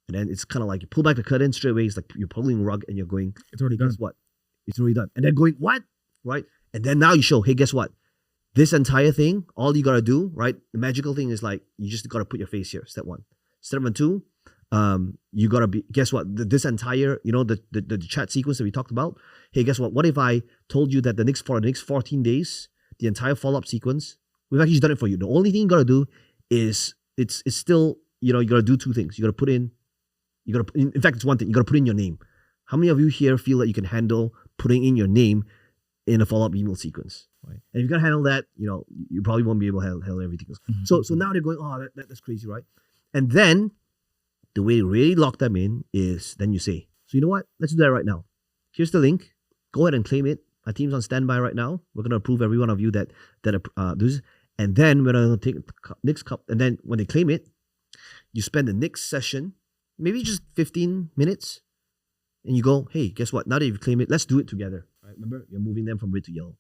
And then it's kind of like you pull back the curtain straight away. It's like you're pulling a rug and you're going, it's already done. Guess what? It's already done. And then going, what? Right? And then now you show, hey, guess what? This entire thing, all you got to do, right? The magical thing is like, you just got to put your face here. Step 1. Step number 2, you got to be, guess what? This entire, the chat sequence that we talked about. Hey, guess what? What if I told you that the next 14 days, the entire follow-up sequence, we've actually done it for you. The only thing you got to do is, it's still, you got to do 2 things. You got to put in, in fact, it's one thing. You got to put in your name. How many of you here feel that you can handle putting in your name in a follow-up email sequence? Right? And if you got to handle that, you probably won't be able to handle everything else. Mm-hmm. So now they're going, oh, that's crazy, right? And then the way to really lock them in is then you say, so you know what? Let's do that right now. Here's the link. Go ahead and claim it. Our team's on standby right now. We're going to approve every one of you that do this. And then we're going to take next cup. And then when they claim it, you spend the next session, maybe just 15 minutes, and you go, hey, guess what? Now that you've claimed it, let's do it together. Right? Remember, you're moving them from red to yellow.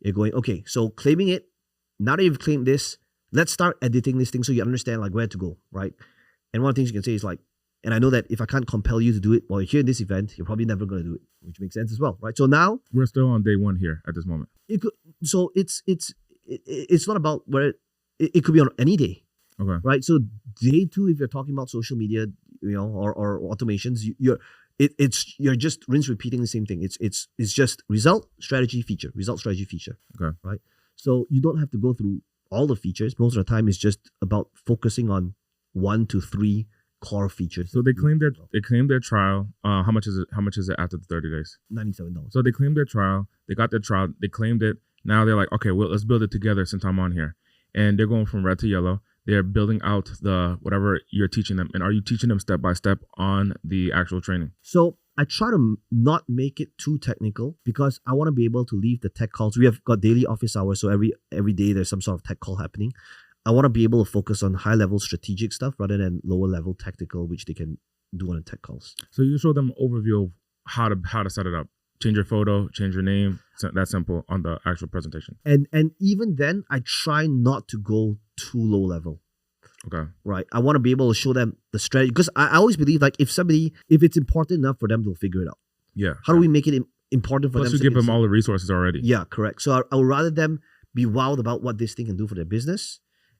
You're going, okay, so claiming it, now that you've claimed this, let's start editing this thing so you understand like where to go, right? And one of the things you can say is like, And I know that if I can't compel you to do it while you're here in this event, you're probably never going to do it, which makes sense as well, right? So now We're still on day one here at this moment. It's not about where it could be on any day, Okay. right? So day 2, if you're talking about social media, or automations, you're just rinse repeating the same thing. It's just result, strategy, feature, result, strategy, feature. Okay. Right. So you don't have to go through all the features. Most of the time, it's just about focusing on 1 to 3 core features. So they claim their trial. How much is it? How much is it after the 30 days? $97. So they claimed their trial. They got their trial. They claimed it. Now they're like, okay, well, let's build it together since I'm on here. And they're going from red to yellow. They're building out the whatever you're teaching them. And are you teaching them step by step on the actual training? So I try to not make it too technical because I want to be able to leave the tech calls. We have got daily office hours, so every day there's some sort of tech call happening. I want to be able to focus on high level strategic stuff rather than lower level tactical, which they can do on the tech calls. So you show them an overview of how to set it up. Change your photo, change your name. That simple on the actual presentation. And even then, I try not to go too low level. Okay. Right. I want to be able to show them the strategy because I always believe like if it's important enough for them, they'll figure it out. Yeah. How do we make it important for them? Plus, you give them all the resources already. Yeah, correct. So I would rather them be wowed about what this thing can do for their business,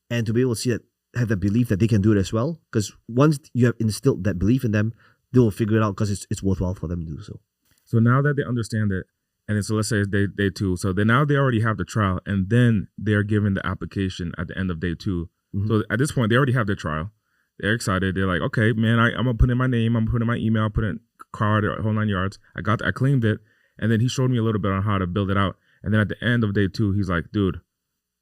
and to be able to see that, have the belief that they can do it as well. Because once you have instilled that belief in them, they will figure it out because it's worthwhile for them to do so. So now that they understand it, and then, so let's say it's day 2. So now they already have the trial, and then they're given the application at the end of day 2. Mm-hmm. So at this point, they already have their trial. They're excited. They're like, okay, man, I'm gonna put in my name. I'm putting my email. Put in card, whole 9 yards. I claimed it, and then he showed me a little bit on how to build it out. And then at the end of day 2, he's like, dude,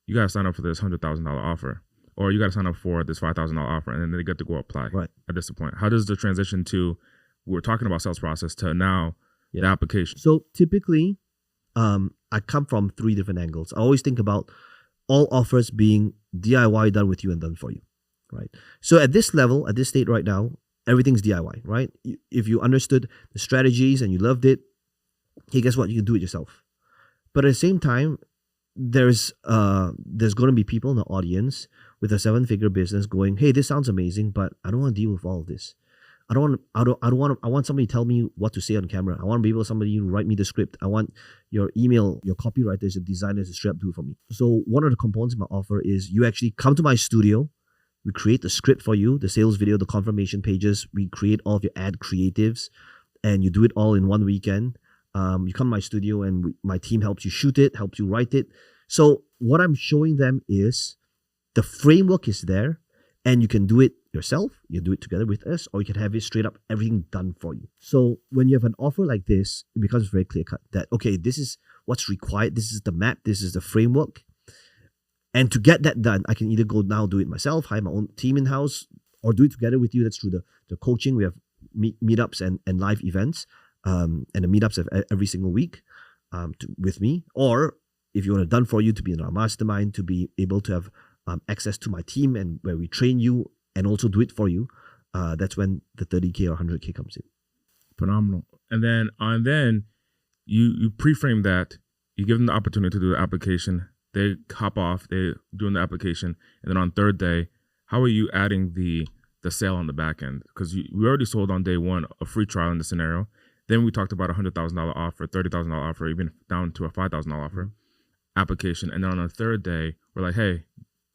you gotta sign up for this $100,000 offer, or you gotta sign up for this $5,000 offer, and then they get to go apply. Right. At this point, how does the transition to we're talking about sales process to now the application? So typically, I come from 3 different angles. I always think about all offers being DIY, done with you and done for you, right? So at this level, at this state right now, everything's DIY, right? If you understood the strategies and you loved it, hey, guess what? You can do it yourself. But at the same time, there's going to be people in the audience with a 7-figure business going, hey, this sounds amazing, but I don't want to deal with all of this. I want somebody to tell me what to say on camera. I want to be able somebody to write me the script. I want your email, your copywriters, your designers to straight up do it for me. So one of the components of my offer is you actually come to my studio. We create the script for you, the sales video, the confirmation pages. We create all of your ad creatives, and you do it all in one weekend. You come to my studio, and my team helps you shoot it, helps you write it. So what I'm showing them is the framework is there, and you can do it yourself, you do it together with us, or you can have it straight up, everything done for you. So when you have an offer like this, it becomes very clear cut that, okay, this is what's required. This is the map. This is the framework. And to get that done, I can either go now do it myself, hire my own team in-house, or do it together with you. That's through the coaching. We have meetups and live events, and the meetups every single week with me. Or if you want it done for you, to be in our mastermind, to be able to have access to my team and where we train you and also do it for you, that's when the 30K or 100K comes in. Phenomenal. And then you pre-frame that, you give them the opportunity to do the application, they hop off, they doing the application, and then on third day, how are you adding the sale on the back end? Because we already sold on day 1 a free trial in the scenario. Then we talked about a $100,000 offer, $30,000 offer, even down to a $5,000 offer application. And then on the third day, we're like, hey,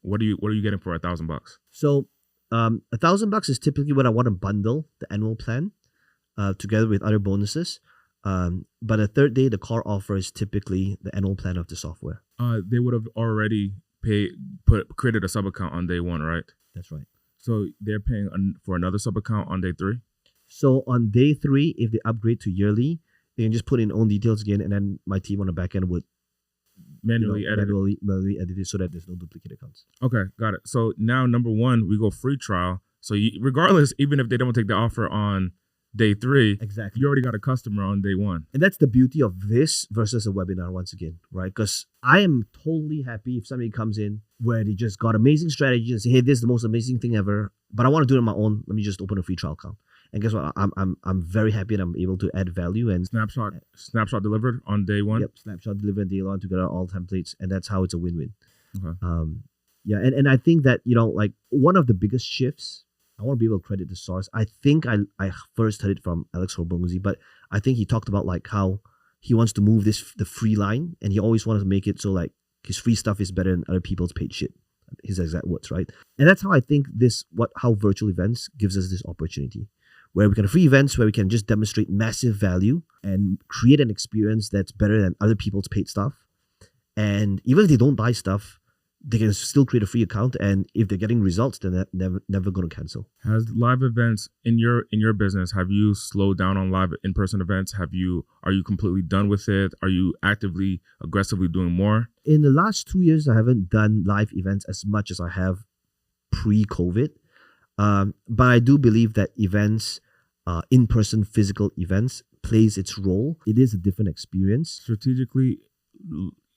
what are you getting for $1,000? So $1,000 is typically what I want to bundle the annual plan together with other bonuses. But the third day, the core offer is typically the annual plan of the software. They would have already created a sub account on day 1, right? That's right. So they're paying for another sub account on day 3. So on day 3, if they upgrade to yearly, they can just put in own details again, and then my team on the back end would manually edit it so that there's no duplicate accounts. Okay, got it. So now, number 1, we go free trial. So regardless, even if they don't take the offer on day 3, exactly, you already got a customer on day 1. And that's the beauty of this versus a webinar once again, right? Because I am totally happy if somebody comes in where they just got amazing strategy and say, hey, this is the most amazing thing ever, but I want to do it on my own. Let me just open a free trial account. And guess what? I'm very happy and I'm able to add value. And snapshot delivered on day 1. Yep, snapshot delivered on day 1 together, all templates, and that's how it's a win-win. Okay. Yeah, and I think that like one of the biggest shifts I want to be able to credit the source. I think I first heard it from Alex Hormozy, but I think he talked about like how he wants to move the free line, and he always wanted to make it so like his free stuff is better than other people's paid shit. His exact words, right? And that's how I think how virtual events gives us this opportunity, where we can have free events where we can just demonstrate massive value and create an experience that's better than other people's paid stuff. And even if they don't buy stuff, they can still create a free account, and if they're getting results, then they're never going to cancel. Has live events in your business, have you slowed down on live in-person events? Are you completely done with it? Are you actively, aggressively doing more? In the last 2 years, I haven't done live events as much as I have pre-COVID. But I do believe that events, in-person physical events, plays its role. It is a different experience. Strategically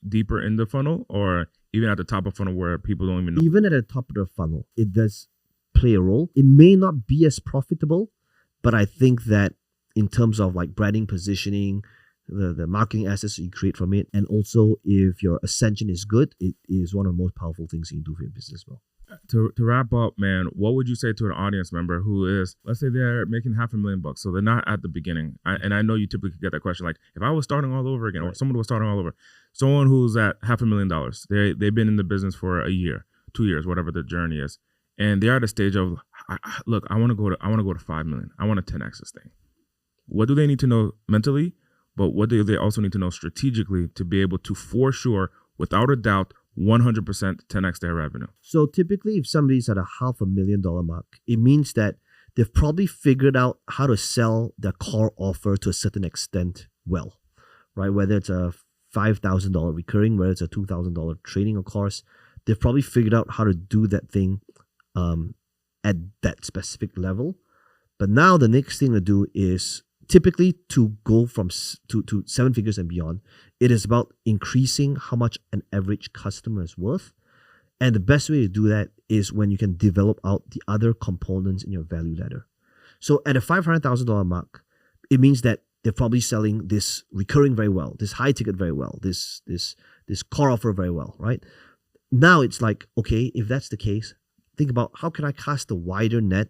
deeper in the funnel, or even at the top of funnel where people don't even know? Even at the top of the funnel, it does play a role. It may not be as profitable, but I think that in terms of like branding, positioning, the marketing assets you create from it, and also if your ascension is good, it is one of the most powerful things you can do for your business as well. To wrap up, man, what would you say to an audience member who is, let's say they're making $500,000, so they're not at the beginning? And I know you typically get that question, like if I was starting all over again, or someone was starting all over, someone who's at $500,000, they've been in the business for a year, 2 years, whatever the journey is, and they're at a stage of, look, I want to go to 5 million. I want to 10x this thing. What do they need to know mentally? But what do they also need to know strategically to be able to, for sure, without a doubt, 100% 10x their revenue? So typically, if somebody's at a $500,000 mark, it means that they've probably figured out how to sell their core offer to a certain extent well, right? Whether it's a $5,000 recurring, whether it's a $2,000 training or course, they've probably figured out how to do that thing at that specific level. But now the next thing to do is typically to go from to 7 figures and beyond. It is about increasing how much an average customer is worth. And the best way to do that is when you can develop out the other components in your value ladder. So at a $500,000 mark, it means that they're probably selling this recurring very well, this high ticket very well, this core offer very well, right? Now it's like, okay, if that's the case, think about how can I cast a wider net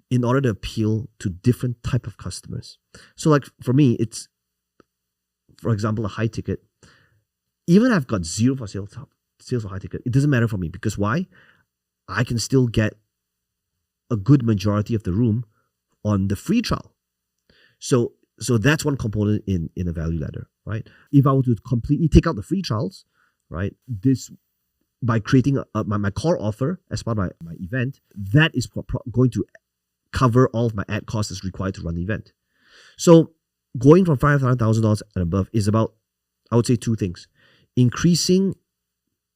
in order to appeal to different type of customers. So like for me, it's, for example, a high ticket. Even if I've got zero for sales for high ticket, it doesn't matter for me, because why? I can still get a good majority of the room on the free trial. So that's one component in a value ladder, right? If I were to completely take out the free trials, right, this by creating my core offer as part of my event, that is going to cover all of my ad costs that's required to run the event. So going from $500,000 and above is about, I would say, two things: increasing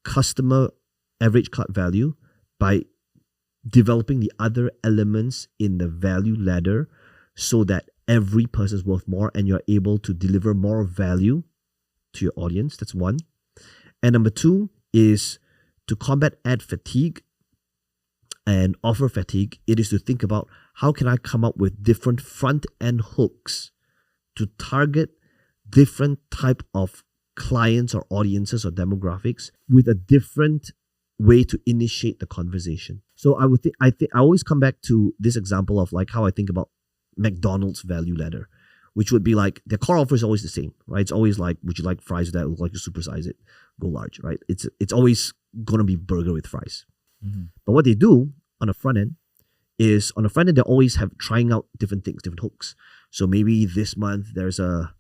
customer average cut value by developing the other elements in the value ladder so that every person is worth more and you're able to deliver more value to your audience. That's one. And number two is to combat ad fatigue and offer fatigue. It is to think about how can I come up with different front end hooks to target different type of clients or audiences or demographics with a different way to initiate the conversation. So I always come back to this example of like how I think about McDonald's value ladder, which would be like their core offer is always the same, right? It's always like, would you like fries that look like you supersize it, go large, right? It's always gonna be burger with fries. Mm-hmm. But what they do on the front end is, they always have trying out different things, different hooks. So maybe this month there's a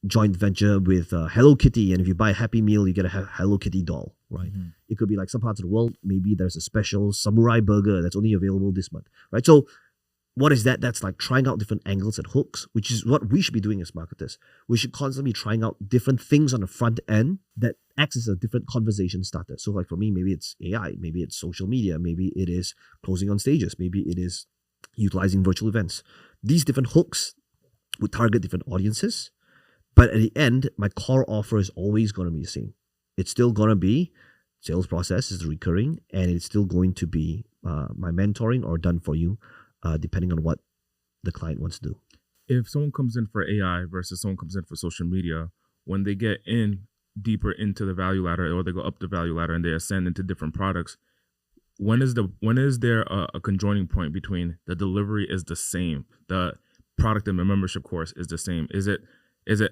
joint venture with Hello Kitty, and if you buy a Happy Meal, you get a Hello Kitty doll, right? Mm-hmm. It could be like some parts of the world, maybe there's a special samurai burger that's only available this month, right? So what is that? That's like trying out different angles and hooks, which is what we should be doing as marketers. We should constantly be trying out different things on the front end that acts as a different conversation starter. So like for me, maybe it's AI, maybe it's social media, maybe it is closing on stages, maybe it is utilizing virtual events. These different hooks would target different audiences. But at the end, my core offer is always going to be the same. It's still going to be sales process is recurring, and it's still going to be my mentoring or done for you, depending on what the client wants to do. If someone comes in for AI versus someone comes in for social media, when they get in deeper into the value ladder, or they go up the value ladder and they ascend into different products, when is there a conjoining point between the delivery is the same, the product and the membership course is the same? Is it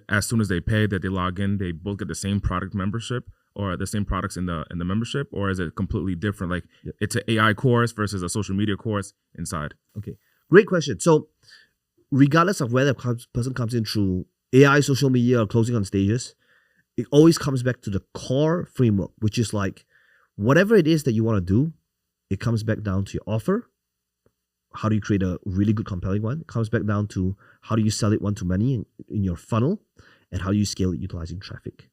as soon as they pay that they log in, they both get the same product membership or the same products in the membership, or is it completely different? Like it's an AI course versus a social media course inside. Okay, great question. So regardless of whether the person comes in through AI, social media, or closing on stages, it always comes back to the core framework, which is like whatever it is that you want to do, it comes back down to your offer. How do you create a really good, compelling one? It comes back down to how do you sell it one-to-many in your funnel, and how do you scale it utilizing traffic.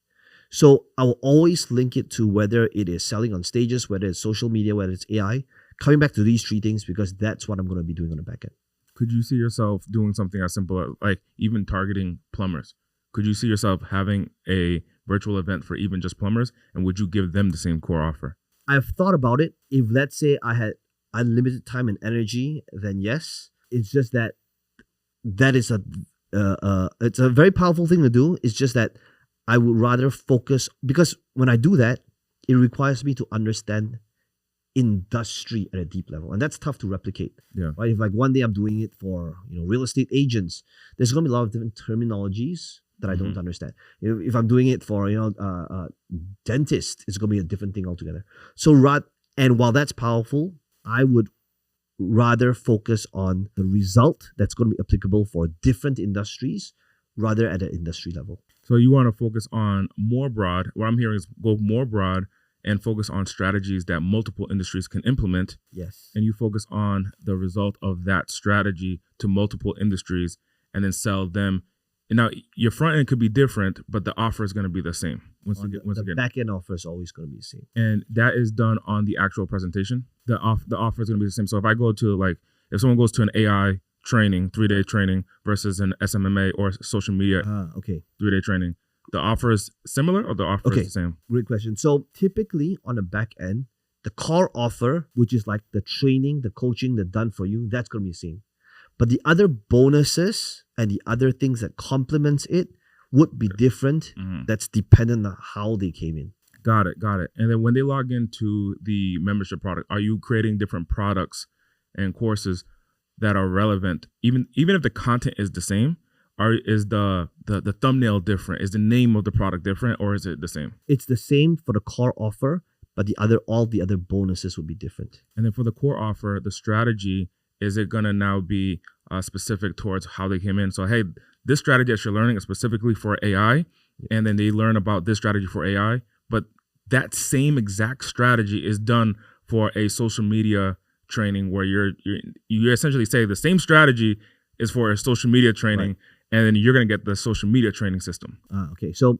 So I will always link it to whether it is selling on stages, whether it's social media, whether it's AI, coming back to these three things, because that's what I'm going to be doing on the back end. Could you see yourself doing something as simple as like even targeting plumbers? Could you see yourself having a virtual event for even just plumbers? And would you give them the same core offer? I've thought about it. If let's say I had unlimited time and energy, then yes. It's just that is it's a very powerful thing to do. It's just that I would rather focus, because when I do that, it requires me to understand industry at a deep level, and that's tough to replicate. Yeah. Right. If like one day I'm doing it for real estate agents, there's going to be a lot of different terminologies that I don't understand. If I'm doing it for dentist, it's going to be a different thing altogether. So and while that's powerful, I would rather focus on the result that's going to be applicable for different industries rather at an industry level. So you want to focus on more broad. What I'm hearing is go more broad and focus on strategies that multiple industries can implement. Yes. And you focus on the result of that strategy to multiple industries and then sell them. And now your front end could be different, but the offer is going to be the same. The back end offer is always going to be the same. And that is done on the actual presentation. The offer is going to be the same. So if I go to if someone goes to an AI training, 3-day training versus an SMMA or social media 3-day training, the offer is similar or the offer is the same? Great question. So typically on the back end, the core offer, which is like the training, the coaching, the done for you, that's going to be the same. But the other bonuses and the other things that complements it would be different. That's dependent on how they came in. Got it. And then when they log into the membership product, are you creating different products and courses that are relevant? Even if the content is the same, is the thumbnail different? Is the name of the product different, or is it the same? It's the same for the core offer, but all the other bonuses would be different. And then for the core offer, the strategy, is it going to now be specific towards how they came in? So, hey, this strategy that you're learning is specifically for AI, and then they learn about this strategy for AI, but that same exact strategy is done for a social media training where you essentially say the same strategy is for a social media training, and then you're going to get the social media training system. Okay. So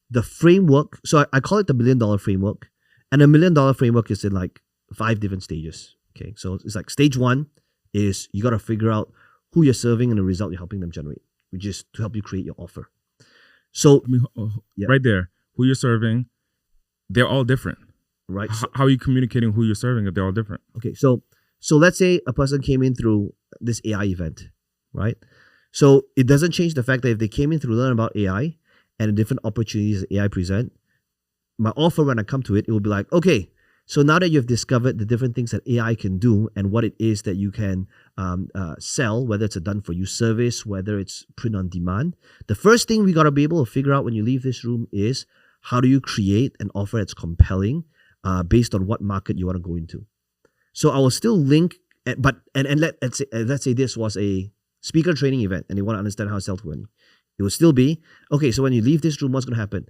the framework, so I call it the $1 million framework, and a $1 million framework is in like 5 different stages. Okay. So it's like stage 1 is you got to figure out who you're serving and the result you're helping them generate, which is to help you create your offer. So right there, who you're serving, they're all different. Right. How are you communicating who you're serving if they're all different? Okay. So let's say a person came in through this AI event, right? So it doesn't change the fact that if they came in to learn about AI and the different opportunities that AI present, my offer when I come to it, it will be like, okay, so now that you've discovered the different things that AI can do and what it is that you can sell, whether it's a done-for-you service, whether it's print on demand, the first thing we got to be able to figure out when you leave this room is how do you create an offer that's compelling based on what market you want to go into. So I will still link, let's say this was a speaker training event and they want to understand how to sell to money. It will still be, okay, so when you leave this room, what's going to happen?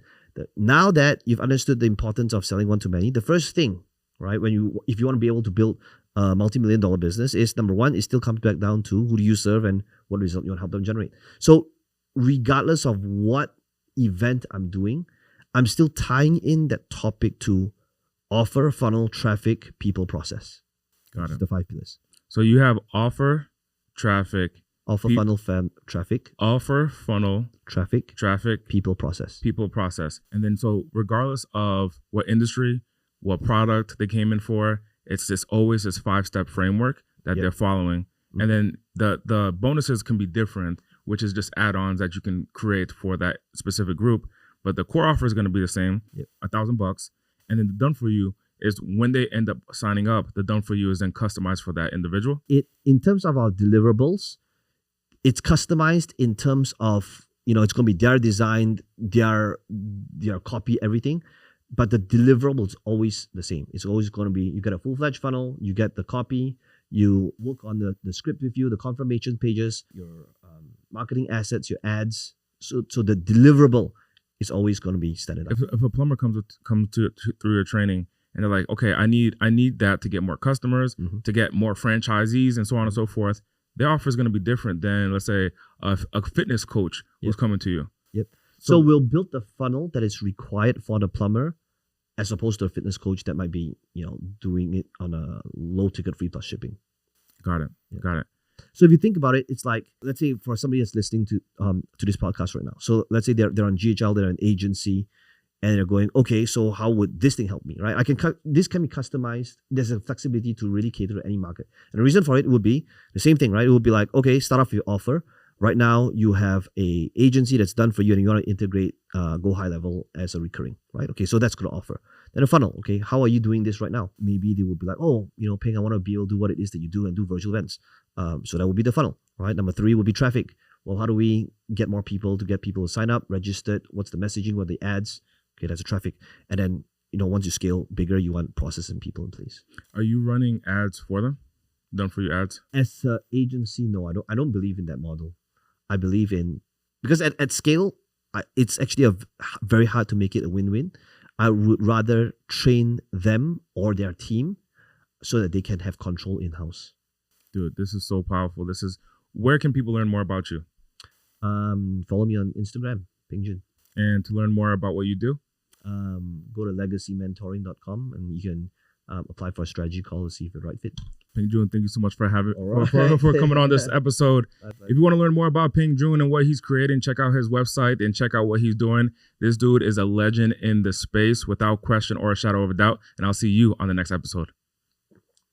Now that you've understood the importance of selling one-to-many, the first thing, right, if you want to be able to build a multi-million-dollar business is, number one, it still comes back down to who do you serve and what result you want to help them generate. So regardless of what event I'm doing, I'm still tying in that topic to offer, funnel, traffic, people, process. Got it. The 5 pillars. So you have offer, traffic, funnel, traffic. Offer, funnel, traffic, people, process. And then so regardless of what industry, what product they came in for, it's always this 5-step framework that they're following. And then the bonuses can be different, which is just add-ons that you can create for that specific group. But the core offer is going to be the same, $1,000. And then the done for you is when they end up signing up, the done for you is then customized for that individual. In terms of our deliverables, it's customized in terms of, it's going to be their design, their copy, everything. But the deliverable is always the same. It's always going to be, you get a full-fledged funnel, you get the copy, you work on the script review, the confirmation pages, your marketing assets, your ads. So the deliverable is always going to be standardized. If a plumber comes through your training and they're like, okay, I need that to get more customers, to get more franchisees, and so on and so forth, their offer is going to be different than, let's say, a fitness coach who's coming to you. Yep. So we'll build the funnel that is required for the plumber, as opposed to a fitness coach that might be, doing it on a low ticket free plus shipping. Got it. Yeah. Got it. So if you think about it, it's like, let's say for somebody that's listening to this podcast right now. So let's say they're on GHL, they're an agency, and they're going, okay, so how would this thing help me, right? This can be customized. There's a flexibility to really cater to any market. And the reason for it would be the same thing, right? It would be like, okay, start off your offer. Right now, you have a agency that's done for you, and you want to integrate Go HighLevel as a recurring, right? Okay, so that's going to offer. Then a funnel, okay, how are you doing this right now? Maybe they would be like, oh, Peng, I want to be able to do what it is that you do and do virtual events. So that would be the funnel, right? Number 3 would be traffic. Well, how do we get more people to get people to sign up, registered? What's the messaging? What are the ads? Okay, that's a traffic. And then, once you scale bigger, you want process and people in place. Are you running ads for them? Done for you ads? As an agency, no, I don't believe in that model. I believe in, because at scale, it's actually very hard to make it a win-win. I would rather train them or their team so that they can have control in-house. Dude, this is so powerful. Where can people learn more about you? Follow me on Instagram, Peng Joon. And to learn more about what you do? Go to legacymentoring.com and you can apply for a strategy call to see if it's the right fit. Peng Joon, thank you so much for Right. for coming on this episode. Right. If you want to learn more about Peng Joon and what he's creating, check out his website and check out what he's doing. This dude is a legend in the space without question or a shadow of a doubt. And I'll see you on the next episode.